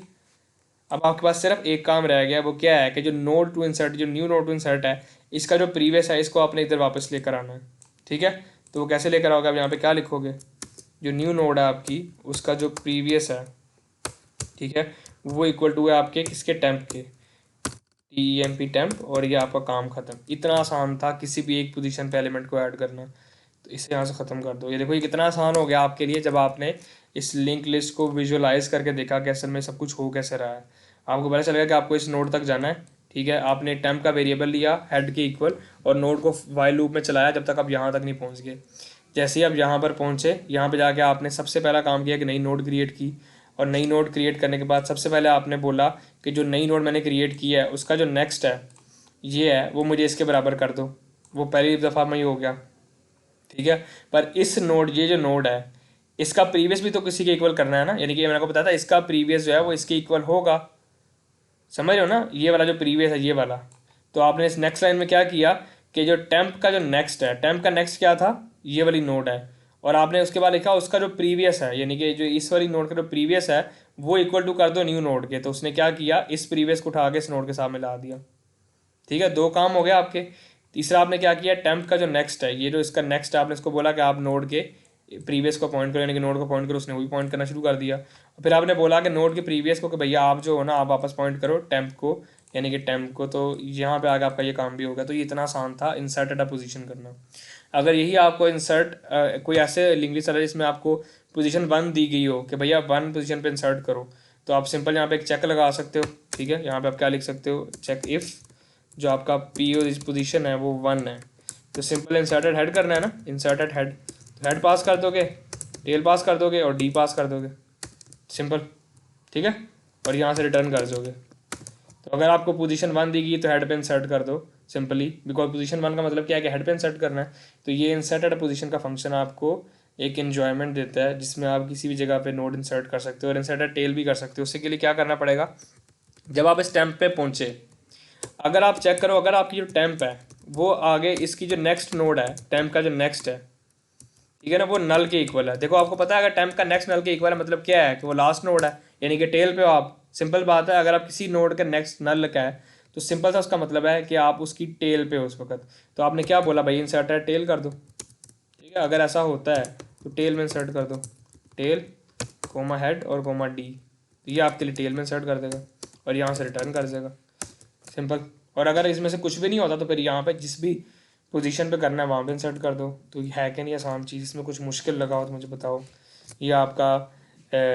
अब आपके पास सिर्फ एक काम रह गया, वो क्या है कि जो नोड टू इंसर्ट, जो न्यू नोड टू इंसर्ट है, इसका जो प्रीवियस है इसको आपने इधर वापस लेकर आना है। ठीक है, तो वो कैसे लेकर आओगे, आप यहाँ पे क्या लिखोगे, जो न्यू नोड है आपकी उसका जो प्रीवियस है, ठीक है, वो इक्वल टू है आपके किसके, टेम्प के, TEMP टेम्प, और ये आपका काम खत्म। इतना आसान था किसी भी एक पोजीशन पे एलिमेंट को ऐड करना। तो इसे यहाँ से ख़त्म कर दो। ये देखो ये कितना आसान हो गया आपके लिए जब आपने इस लिंक लिस्ट को विजुअलाइज करके देखा कि असल में सब कुछ हो कैसे रहा है। आपको पता चलेगा कि आपको इस नोड तक जाना है। ठीक है, आपने टेम्प का वेरिएबल लिया हेड के इक्वल और नोड को वाइल लूप में चलाया जब तक आप यहाँ तक नहीं पहुँच गए। जैसे ही आप यहाँ पर पहुँचे, यहाँ पर जाके आपने सबसे पहला काम किया कि नई नोड क्रिएट की, और नई नोड क्रिएट करने के बाद सबसे पहले आपने बोला कि जो नई नोड मैंने क्रिएट की है उसका जो नेक्स्ट है ये है, वो मुझे इसके बराबर कर दो। वो पहली दफ़ा में ही हो गया। ठीक है, पर इस नोड, ये जो नोड है इसका प्रीवियस भी तो किसी के इक्वल करना है ना, यानी कि मैंने आपको बताया था इसका प्रीवियस जो है वो इसके इक्वल होगा। समझ रहे हो ना, ये वाला जो प्रीवियस है ये वाला। तो आपने इस नेक्स्ट लाइन में क्या किया कि जो टेम्प का जो नेक्स्ट है, टेम्प का नेक्स्ट क्या था, ये वाली नोड है, और आपने उसके बाद लिखा उसका जो प्रीवियस है, यानी कि जो इस वाली नोड का जो प्रीवियस है वो इक्वल टू कर दो न्यू नोड के। तो उसने क्या किया, इस प्रीवियस को उठा के इस नोड के साथ मिला दिया। ठीक है, 2 काम हो गया आपके। तीसरा आपने क्या किया, टेम्प का जो नेक्स्ट है, ये जो इसका नेक्स्ट है, आपने इसको बोला कि आप नोड के प्रीवियस को पॉइंट करो, यानी कि नोड को पॉइंट करो, उसने वही पॉइंट करना शुरू कर दिया। फिर आपने बोला कि नोड के प्रीवियस को कि भैया आप जो हो ना, आप वापस पॉइंट करो टेम्प को, यानी कि टेम्प को। तो यहाँ पे आगे आपका ये काम भी होगा। तो ये इतना आसान था इंसर्ट एट अ पोजीशन करना। अगर यही आपको इंसर्ट कोई ऐसे लिंक लिस्ट है जिसमें आपको पोजीशन 1 दी गई हो कि भैया 1 पोजीशन पे इंसर्ट करो, तो आप सिंपल यहाँ पे एक चेक लगा सकते हो। ठीक है, यहाँ पे आप क्या लिख सकते हो, चेक इफ़ जो आपका पी ओ पोजीशन है वो 1 है, तो सिंपल इंसर्टेड हेड करना है ना, इंसर्टेड हेड, तो हेड पास कर दोगे, टेल पास कर दोगे और डी पास कर दोगे, सिंपल। ठीक है, और यहाँ से रिटर्न कर दोगे। तो अगर आपको पोजीशन 1 दी गई तो हेड पे इंसर्ट कर दो सिंपली, बिकॉज पोजीशन 1 का मतलब क्या है कि हेड पे इंसर्ट करना है। तो ये इंसर्टेड पोजीशन का फंक्शन आपको एक इन्जॉयमेंट देता है, जिसमें आप किसी भी जगह पे नोड इंसर्ट कर सकते हो और इंसर्टेड टेल भी कर सकते हो। उसके के लिए क्या करना पड़ेगा, जब आप इस टेम्प पे पहुँचे, अगर आप चेक करो, अगर आपकी जो टेम्प है वो आगे इसकी जो नेक्स्ट नोड है, टेम्प का जो नेक्स्ट है, ठीक है ना, वो नल के इक्वल है। देखो आपको पता है अगर टेम्प का नेक्स्ट नल के इक्वल है मतलब क्या है कि वो लास्ट नोड है, यानी कि टेल पे हो आप। सिंपल बात है, अगर आप किसी नोड का नेक्स्ट नल का है तो सिंपल सा उसका मतलब है कि आप उसकी टेल पे हो उस वक्त। तो आपने क्या बोला भाई, इंसर्टेड टेल कर दो। ठीक है, अगर ऐसा होता है तो टेल में इंसर्ट कर दो, टेल कोमा हेड और कोमा डी, तो ये आपके लिए टेल में इंसर्ट कर देगा और यहाँ से रिटर्न कर देगा, सिंपल। और अगर इसमें से कुछ भी नहीं होता तो फिर यहाँ पे जिस भी पोजीशन पे करना है वहाँ पे इंसर्ट कर दो। तो ये है कि नहीं आसान चीज़, इसमें कुछ मुश्किल लगा हो तो मुझे बताओ। ये आपका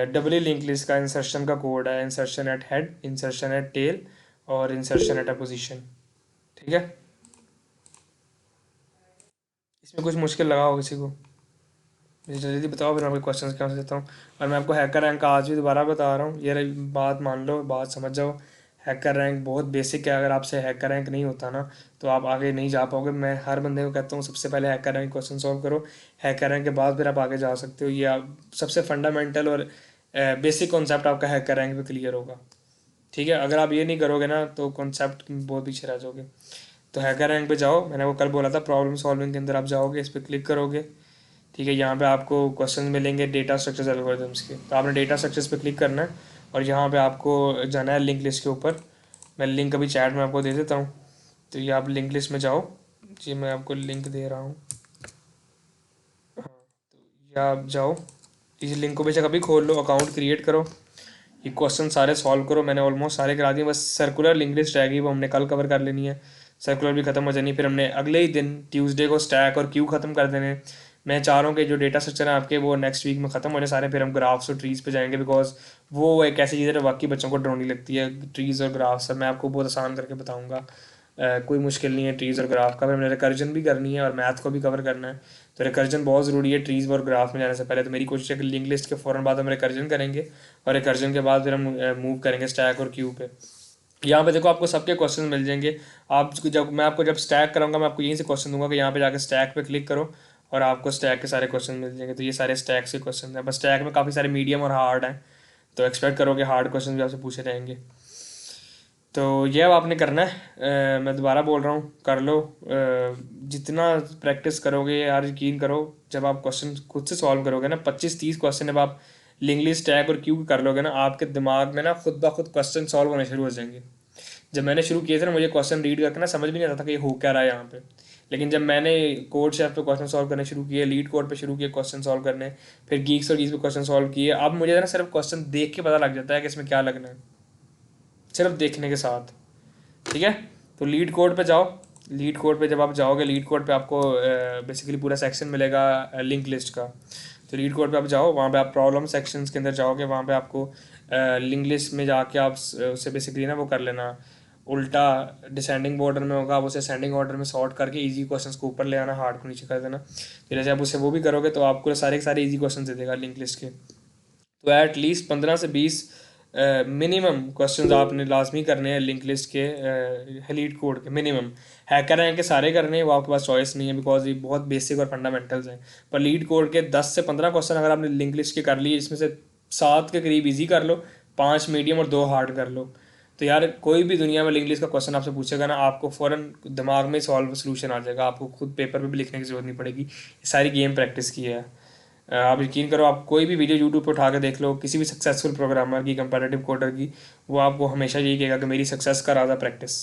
डबली लिंक लिस्ट का इंसर्शन का कोड है, insertion eight head, insertion eight tell और इंसर्शन एट अ पोजीशन। ठीक है, इसमें कुछ मुश्किल लगा हो किसी को, मुझे जल्दी बताओ, फिर मैं आपके क्वेश्चन के आंसर देता हूँ। और मैं आपको हैकर रैंक का आज भी दोबारा बता रहा हूँ, ये बात मान लो, बात समझ जाओ। हैकर रैंक बहुत बेसिक है, अगर आपसे हैकर रैंक नहीं होता ना तो आप आगे नहीं जा पाओगे। मैं हर बंदे को कहता हूँ सबसे पहले हैकर रैंक क्वेश्चन सॉल्व करो, हैकर रैंक के बाद फिर आप आगे जा सकते हो। ये आप सबसे फंडामेंटल और बेसिक कॉन्सेप्ट आपका हैकर रैंक पे क्लियर होगा। ठीक है, अगर आप ये नहीं करोगे ना तो कॉन्सेप्ट बहुत पीछे रह जाओगे। तो हैकर रैंक पे जाओ, मैंने वो कल बोला था, प्रॉब्लम सॉल्विंग के अंदर आप जाओगे, इस पर क्लिक करोगे। ठीक है, यहाँ पे आपको क्वेश्चन मिलेंगे डेटा स्ट्रक्चर्स एल्गोरिथम्स के, तो आपने डेटा स्ट्रक्चर्स पे क्लिक करना है और यहाँ पे आपको जाना है लिंक लिस्ट के ऊपर। मैं लिंक अभी चैट में आपको दे देता हूँ, तो ये आप लिंक लिस्ट में जाओ। जी मैं आपको लिंक दे रहा हूँ, हाँ, तो ये आप जाओ, इस लिंक को बेशक अभी खोल लो, अकाउंट क्रिएट करो, ये क्वेश्चन सारे सॉल्व करो। मैंने ऑलमोस्ट सारे करा दिए, बस सर्कुलर लिंक लिस्ट रहेगी, वो हमने कल कवर कर लेनी है। सर्कुलर भी खत्म हो जानी, फिर हमने अगले ही दिन ट्यूसडे को स्टैक और क्यू खत्म कर देने। मैं चाह रहा हूँ कि जो डेटा स्ट्रक्चर है आपके वो नेक्स्ट वीक में ख़त्म होने सारे, फिर हम ग्राफ्स और ट्रीज़ पे जाएंगे, बिकॉज वो एक ऐसी चीज़ है जो बाकी बच्चों को डरावनी लगती है, ट्रीज़ और ग्राफ्स। मैं आपको बहुत आसान करके बताऊँगा, कोई मुश्किल नहीं है ट्रीज़ और ग्राफ का। फिर हमने रिकर्जन भी करनी है और मैथ को भी कवर करना है, तो रिकर्जन बहुत ज़रूरी है ट्रीज़ और ग्राफ में जाने से पहले। तो मेरी कोशिश है कि लिंक लिस्ट के फ़ौरन बाद हम रिकर्जन करेंगे और रिकर्जन के बाद फिर हम मूव करेंगे स्टैक और क्यू पे। यहाँ पे देखो आपको सबके क्वेश्चन मिल जाएंगे। आप जब मैं आपको जब स्टैक कराऊंगा मैं आपको यहीं से क्वेश्चन दूंगा कि यहाँ पे जाकर स्टैक पे क्लिक करो और आपको स्टैक के सारे क्वेश्चन मिल जाएंगे। तो ये सारे स्टैक के क्वेश्चन हैं, बस स्टैक में काफ़ी सारे मीडियम और हार्ड हैं, तो एक्सपेक्ट करो कि हार्ड क्वेश्चन भी आपसे पूछे जाएंगे। तो ये अब आपने करना है, मैं दोबारा बोल रहा हूँ, कर लो। जितना प्रैक्टिस करोगे यार, यकीन करो, जब आप क्वेश्चन खुद से सॉल्व करोगे ना, 25-30 क्वेश्चन जब आप लिंक लिस्ट टैग और क्यू कर लोगे ना, आपके दिमाग में ना खुद ब खुद क्वेश्चन सॉल्व होने शुरू हो जाएंगे। जब मैंने शुरू किए थे ना, मुझे क्वेश्चन रीड करके ना समझ भी नहीं आता था कि ये हो क्या रहा है यहाँ पे, लेकिन जब मैंने कोड शेफ पे क्वेश्चन सॉल्व करने शुरू किए, लीड कोड पे शुरू किए क्वेश्चन सॉल्व करने, फिर गीक्स और गीक्स पे क्वेश्चन सॉल्व किए, अब मुझे ना सिर्फ क्वेश्चन देख के पता लग जाता है कि इसमें क्या लगना है, सिर्फ देखने के साथ। ठीक है, तो लीड कोड पे जाओ। लीड कोड पे जब आप जाओगे, लीड कोड पे आपको बेसिकली पूरा सेक्शन मिलेगा लिंक लिस्ट का। तो लीड कोड पे आप जाओ, वहाँ पे आप प्रॉब्लम सेक्शंस के अंदर जाओगे, वहाँ पे आपको लिंक लिस्ट में जाके आप उससे बेसिकली ना वो कर लेना, उल्टा डिसेंडिंग ऑर्डर में होगा, आप उसे असेंडिंग ऑर्डर में सॉर्ट करके इजी क्वेश्चंस को ऊपर ले आना, हार्ड को नीचे कर देना। तो जैसे आप उससे वो भी करोगे तो आपको सारे के सारे इजी क्वेश्चन दे देगा लिंक लिस्ट के। तो एट लीस्ट 15 से 20 मिनिमम क्वेश्चंस आपने लाजमी करने हैं लिंक लिस्ट के लीड कोड के, मिनिमम। हैकर हैं कि सारे करने हैं, वो आपके पास चॉइस नहीं है, बिकॉज ये बहुत बेसिक और फंडामेंटल्स हैं। पर लीड कोड के 10 से 15 क्वेश्चन अगर आपने लिंक लिस्ट के कर लिए, इसमें से 7 के करीब ईजी कर लो, 5 मीडियम और 2 हार्ड कर लो, तो यार कोई भी दुनिया में लिंक लिस्ट का क्वेश्चन आपसे पूछेगा ना, आपको फ़ौरन दिमाग में सॉल्व सोल्यूशन आ जाएगा, आपको खुद पेपर पे भी लिखने की ज़रूरत नहीं पड़ेगी। ये सारी गेम प्रैक्टिस की है। आप यकीन करो, आप कोई भी वीडियो यूट्यूब पे उठा के देख लो, किसी भी सक्सेसफुल प्रोग्रामर की, कंपेटिटिव कोडर की, वो आपको हमेशा यही कहेगा कि मेरी सक्सेस का राज है प्रैक्टिस।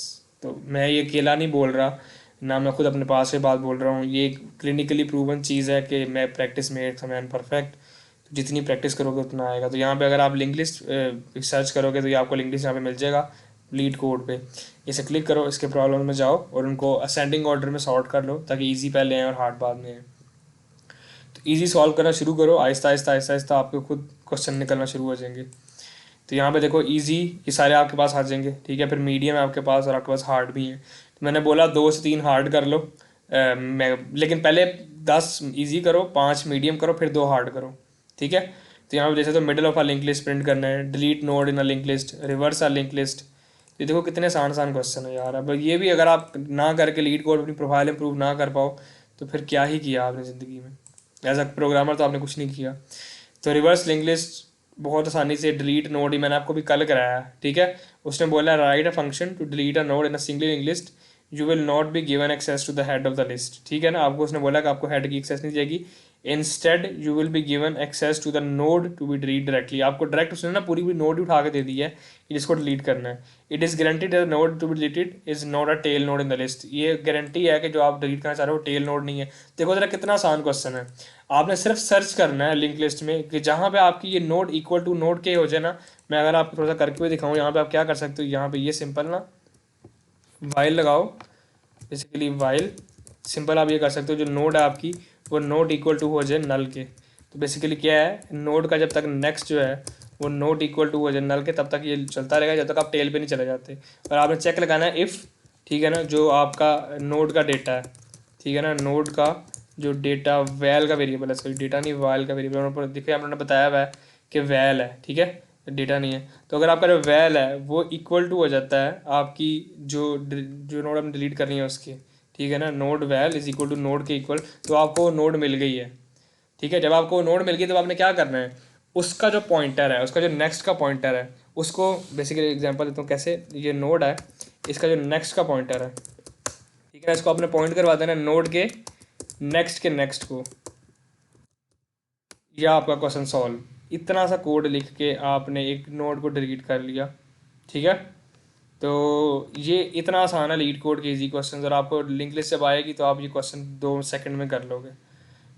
तो मैं ये अकेला नहीं बोल रहा, ना मैं खुद अपने पास से बात बोल रहा हूँ, ये क्लिनिकली प्रूवन चीज़ है कि मैं प्रैक्टिस में एक मैन परफेक्ट। तो जितनी प्रैक्टिस करोगे उतना आएगा। तो यहाँ पे अगर आप लिंक लिस्ट सर्च करोगे तो ये आपको लिंक लिस्ट यहाँ पे मिल जाएगा लीड कोड पे। इसे क्लिक करो, इसके प्रॉब्लम में जाओ और उनको असेंडिंग ऑर्डर में सॉर्ट कर लो ताकि ईजी पहले आए और हार्ड बाद में आए। तो ईजी सॉल्व करना शुरू करो, आहिस्ता आहिस्ता आहिस्ता आहिस्ता आपके खुद क्वेश्चन निकलना शुरू हो जाएंगे। तो यहाँ पे देखो इजी ये सारे आपके पास आ जाएंगे, ठीक है। फिर मीडियम है आपके पास और आपके पास हार्ड भी है। तो मैंने बोला 2 से 3 हार्ड कर लो। लेकिन पहले 10 इजी करो, 5 मीडियम करो, फिर 2 हार्ड करो, ठीक है। तो यहाँ पे जैसे तो middle of a link list print करना है, delete node in a link list, reverse a link list. ये देखो कितने आसान आसान क्वेश्चन है यार। अब ये भी अगर आप ना करके लीड कोड अपनी प्रोफाइल इंप्रूव ना कर पाओ तो फिर क्या ही किया आपने ज़िंदगी में। एज अ प्रोग्रामर तो आपने कुछ नहीं किया। तो रिवर्स लिंक लिस्ट बहुत आसानी से, डिलीट नोड ही मैंने आपको भी कल कराया है, ठीक है। उसने बोला write a function to delete a node in a single link list, you will not be given access to the head of the list, ठीक है ना। आपको उसने बोला कि आपको हेड की एक्सेस नहीं जाएगी, instead you will be given access to the node to be delete directly. आपको डायरेक्ट उसने ना पूरी नोड ही उठा के दे दी है कि जिसको डिलीट करना है। It is guaranteed that node to be deleted is not a tail node in the list. ये गारंटी है कि जो आप डिलीट करना चाह रहे हो टेल नोड नहीं है। देखो जरा कितना आसान क्वेश्चन है। आपने सिर्फ सर्च करना है लिंक लिस्ट में कि जहाँ पे आपकी ये नोड इक्वल टू नोड के हो जाए ना। मैं अगर आपको थोड़ा सा करके भी दिखाऊँ, यहाँ पे आप क्या कर सकते हो, यहाँ पे ये सिंपल ना वाइल लगाओ। बेसिकली वाइल सिंपल आप ये कर सकते हो, जो नोड है आपकी वो नोड इक्वल टू हो जाए नल के। तो बेसिकली क्या है, नोड का जब तक नेक्स्ट जो है वो नोड इक्वल टू हो जाए नल के तब तक ये चलता रहेगा, जब तक आप टेल पे नहीं चले जाते। और आपने चेक लगाना है इफ़, ठीक है ना, जो आपका नोड का डेटा है, ठीक है ना, नोड का जो डेटा वैल का वेरिएबल है, सॉरी डेटा नहीं वैल का वेरिएबल पर देखिए आपने बताया हुआ है कि वैल है, ठीक है, डेटा नहीं है। तो अगर आपका जो वैल है वो इक्वल टू हो जाता है आपकी जो जो नोड आपने डिलीट करनी है उसकी, ठीक है ना, node val is equal to node के इक्वल, तो आपको नोड मिल गई है, ठीक है। जब आपको नोड मिल गई तो आपने क्या करना है, उसका जो पॉइंटर है, उसका जो नेक्स्ट का पॉइंटर है उसको, बेसिकली एग्जांपल देता हूँ कैसे, ये नोड है, इसका जो नेक्स्ट का पॉइंटर है, ठीक है, इसको आपने पॉइंट करवा देना नोड के नेक्स्ट को। यह आपका क्वेश्चन सॉल्व। इतना सा कोड लिख के आपने एक नोड को डिलीट कर लिया, ठीक है। तो ये इतना आसान है लीड कोड के इजी क्वेश्चन, और आपको लिंक लिस्ट जब आएगी तो आप ये क्वेश्चन 2 सेकंड में कर लोगे।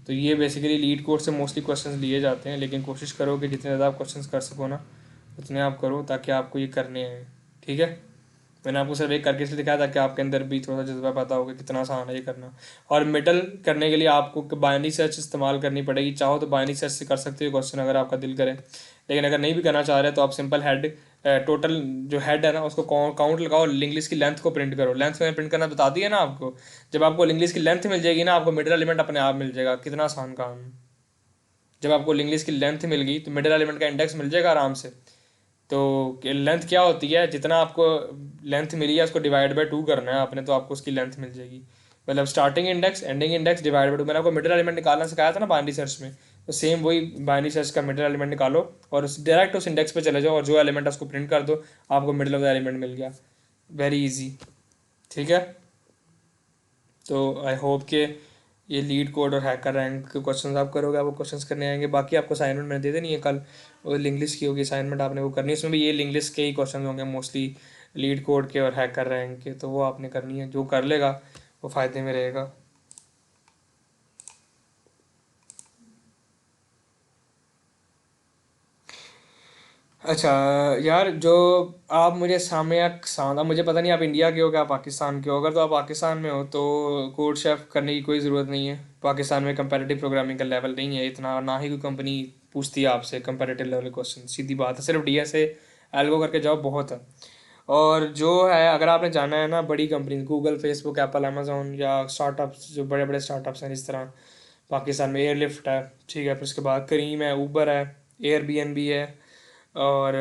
तो ये बेसिकली लीड कोड से मोस्टली क्वेश्चंस लिए जाते हैं, लेकिन कोशिश करो कि जितने ज़्यादा आप क्वेश्चंस कर सको ना उतने आप करो ताकि आपको ये करने हैं, ठीक है। मैंने आपको सिर्फ एक करके इसलिए दिखाया ताकि आपके अंदर भी थोड़ा सा जज्बा पता होगा कितना आसान है ये करना। और मिडल करने के लिए आपको बाइनरी सर्च इस्तेमाल करनी पड़ेगी। चाहो तो बाइनरी सर्च से कर सकते हो क्वेश्चन अगर आपका दिल करे, लेकिन अगर नहीं भी करना चाह रहे तो आप सिंपल हेड, टोटल जो हेड है ना उसको काउंट लगाओ, लिंक लिस्ट की लेंथ को प्रिंट करो। लेंथ मैंने प्रिंट करना बता दिया ना आपको। जब आपको लिंक लिस्ट की लेंथ मिल जाएगी ना आपको मिडिल एलिमेंट अपने आप मिल जाएगा। कितना आसान काम है। जब आपको लिंक लिस्ट की लेंथ मिल गई तो मिडिल एलिमेंट का इंडेक्स मिल जाएगा आराम से। तो लेंथ क्या होती है, जितना आपको लेंथ मिली है उसको डिवाइड बाय 2 करना है आपने, तो आपको उसकी लेंथ मिल जाएगी। मतलब starting index ending index divide by 2। मैंने आपको मिडिल एलिमेंट निकालना सिखाया था ना बाइनरी सर्च में, तो सेम वही बाइनरी सर्च का मिडिल एलिमेंट निकालो और उस डायरेक्ट उस इंडेक्स पे चले जाओ और जो एलिमेंट है उसको प्रिंट कर दो, आपको मिडिल ऑफ द एलिमेंट मिल गया। वेरी इजी, ठीक है। तो आई होप कि ये लीड कोड और हैकर रैंक के क्वेश्चंस आप करोगे, आपको क्वेश्चंस करने आएंगे। बाकी आपको असाइनमेंट मैंने दे देनी है कल, और लिंग्लिश की होगी असाइनमेंट आपने वो करनी है। उसमें भी ये लिंग्लिश के ही क्वेश्चन होंगे मोस्टली, लीड कोड के और हैकर रैंक के, तो वो आपने करनी है। जो कर लेगा वो फ़ायदे में रहेगा। अच्छा यार, जो आप मुझे सामयिक साउंड, अब मुझे पता नहीं आप इंडिया के हो क्या पाकिस्तान के हो। अगर तो आप पाकिस्तान में हो तो कोड शेफ करने की कोई ज़रूरत नहीं है। पाकिस्तान में कंपैरेटिव प्रोग्रामिंग का लेवल नहीं है इतना, और ना ही कोई कंपनी पूछती है आपसे कंपैरेटिव लेवल क्वेश्चन। सीधी बात है, सिर्फ DSA एल्गो करके जाओ बहुत है। और जो है अगर आपने जाना है ना बड़ी company, Google, Facebook, Apple, Amazon, या स्टार्टअप्स जो बड़े बड़े स्टार्टअप्स हैं, जिस तरह पाकिस्तान में एयरलिफ्ट है, ठीक है, फिर उसके बाद करीम है, ऊबर है, एयरबीएनबी है, और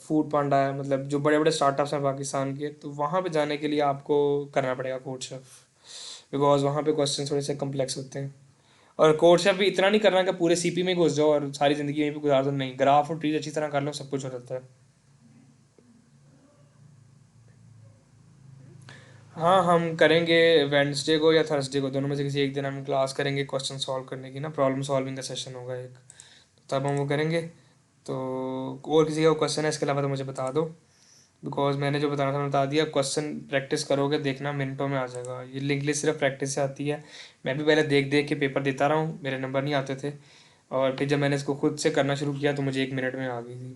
फूड पांडा है। मतलब जो बड़े बड़े स्टार्टअप्स हैं पाकिस्तान के, तो वहाँ पे जाने के लिए आपको करना पड़ेगा कोड शेफ, बिकॉज वहाँ पे क्वेश्चन थोड़े से कम्प्लेक्स होते हैं। और कोड शेफ भी इतना नहीं करना कि पूरे CP में घुस जाओ और सारी ज़िंदगी यहीं पे गुजार दो, नहीं, ग्राफ और ट्रीज अच्छी तरह कर लो, सब कुछ हो जाता है। हाँ, हम करेंगे वेडनेसडे को या थर्सडे को, दोनों में से किसी एक दिन हम क्लास करेंगे क्वेश्चन सॉल्व करने की ना, प्रॉब्लम सॉल्विंग का सेशन होगा एक, तब हम वो करेंगे। तो और किसी का क्वेश्चन है इसके अलावा तो मुझे बता दो, बिकॉज मैंने जो बताना था मैंने बता दिया। क्वेश्चन प्रैक्टिस करोगे देखना मिनटों में आ जाएगा। ये लिंक लिस्ट सिर्फ प्रैक्टिस से आती है। मैं भी पहले देख देख के पेपर देता रहा हूँ, मेरे नंबर नहीं आते थे, और फिर जब मैंने इसको खुद से करना शुरू किया तो मुझे 1 मिनट में आ गई थी।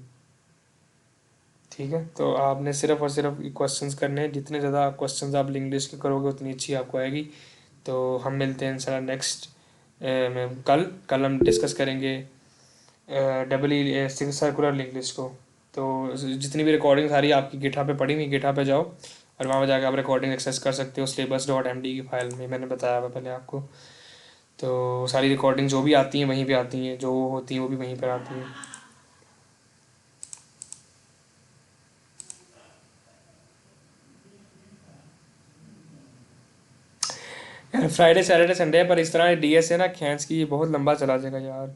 ठीक है, तो आपने सिर्फ और सिर्फ क्वेश्चंस करने हैं। जितने ज़्यादा क्वेश्चंस आप लिंक लिस्ट के करोगे उतनी अच्छी आपको आएगी। तो हम मिलते हैं इंशाल्लाह नेक्स्ट में। कल कल हम डिस्कस करेंगे double E circular link list को। तो जितनी भी रिकॉर्डिंग सारी आपकी गिटहब पे पड़ी हुई, गिटहब पे जाओ और वहाँ पे जाकर आप रिकॉर्डिंग एक्सेस कर सकते हो syllabus.md की फाइल में। मैंने बताया था पहले आपको। तो सारी रिकॉर्डिंग जो भी आती हैं वहीं पे आती हैं, जो होती हैं वो भी वहीं पर आती हैं। यार फ्राइडे सैटरडे संडे है, पर इस तरह डीएस है ना खैंस की, ये बहुत लंबा चला जाएगा यार।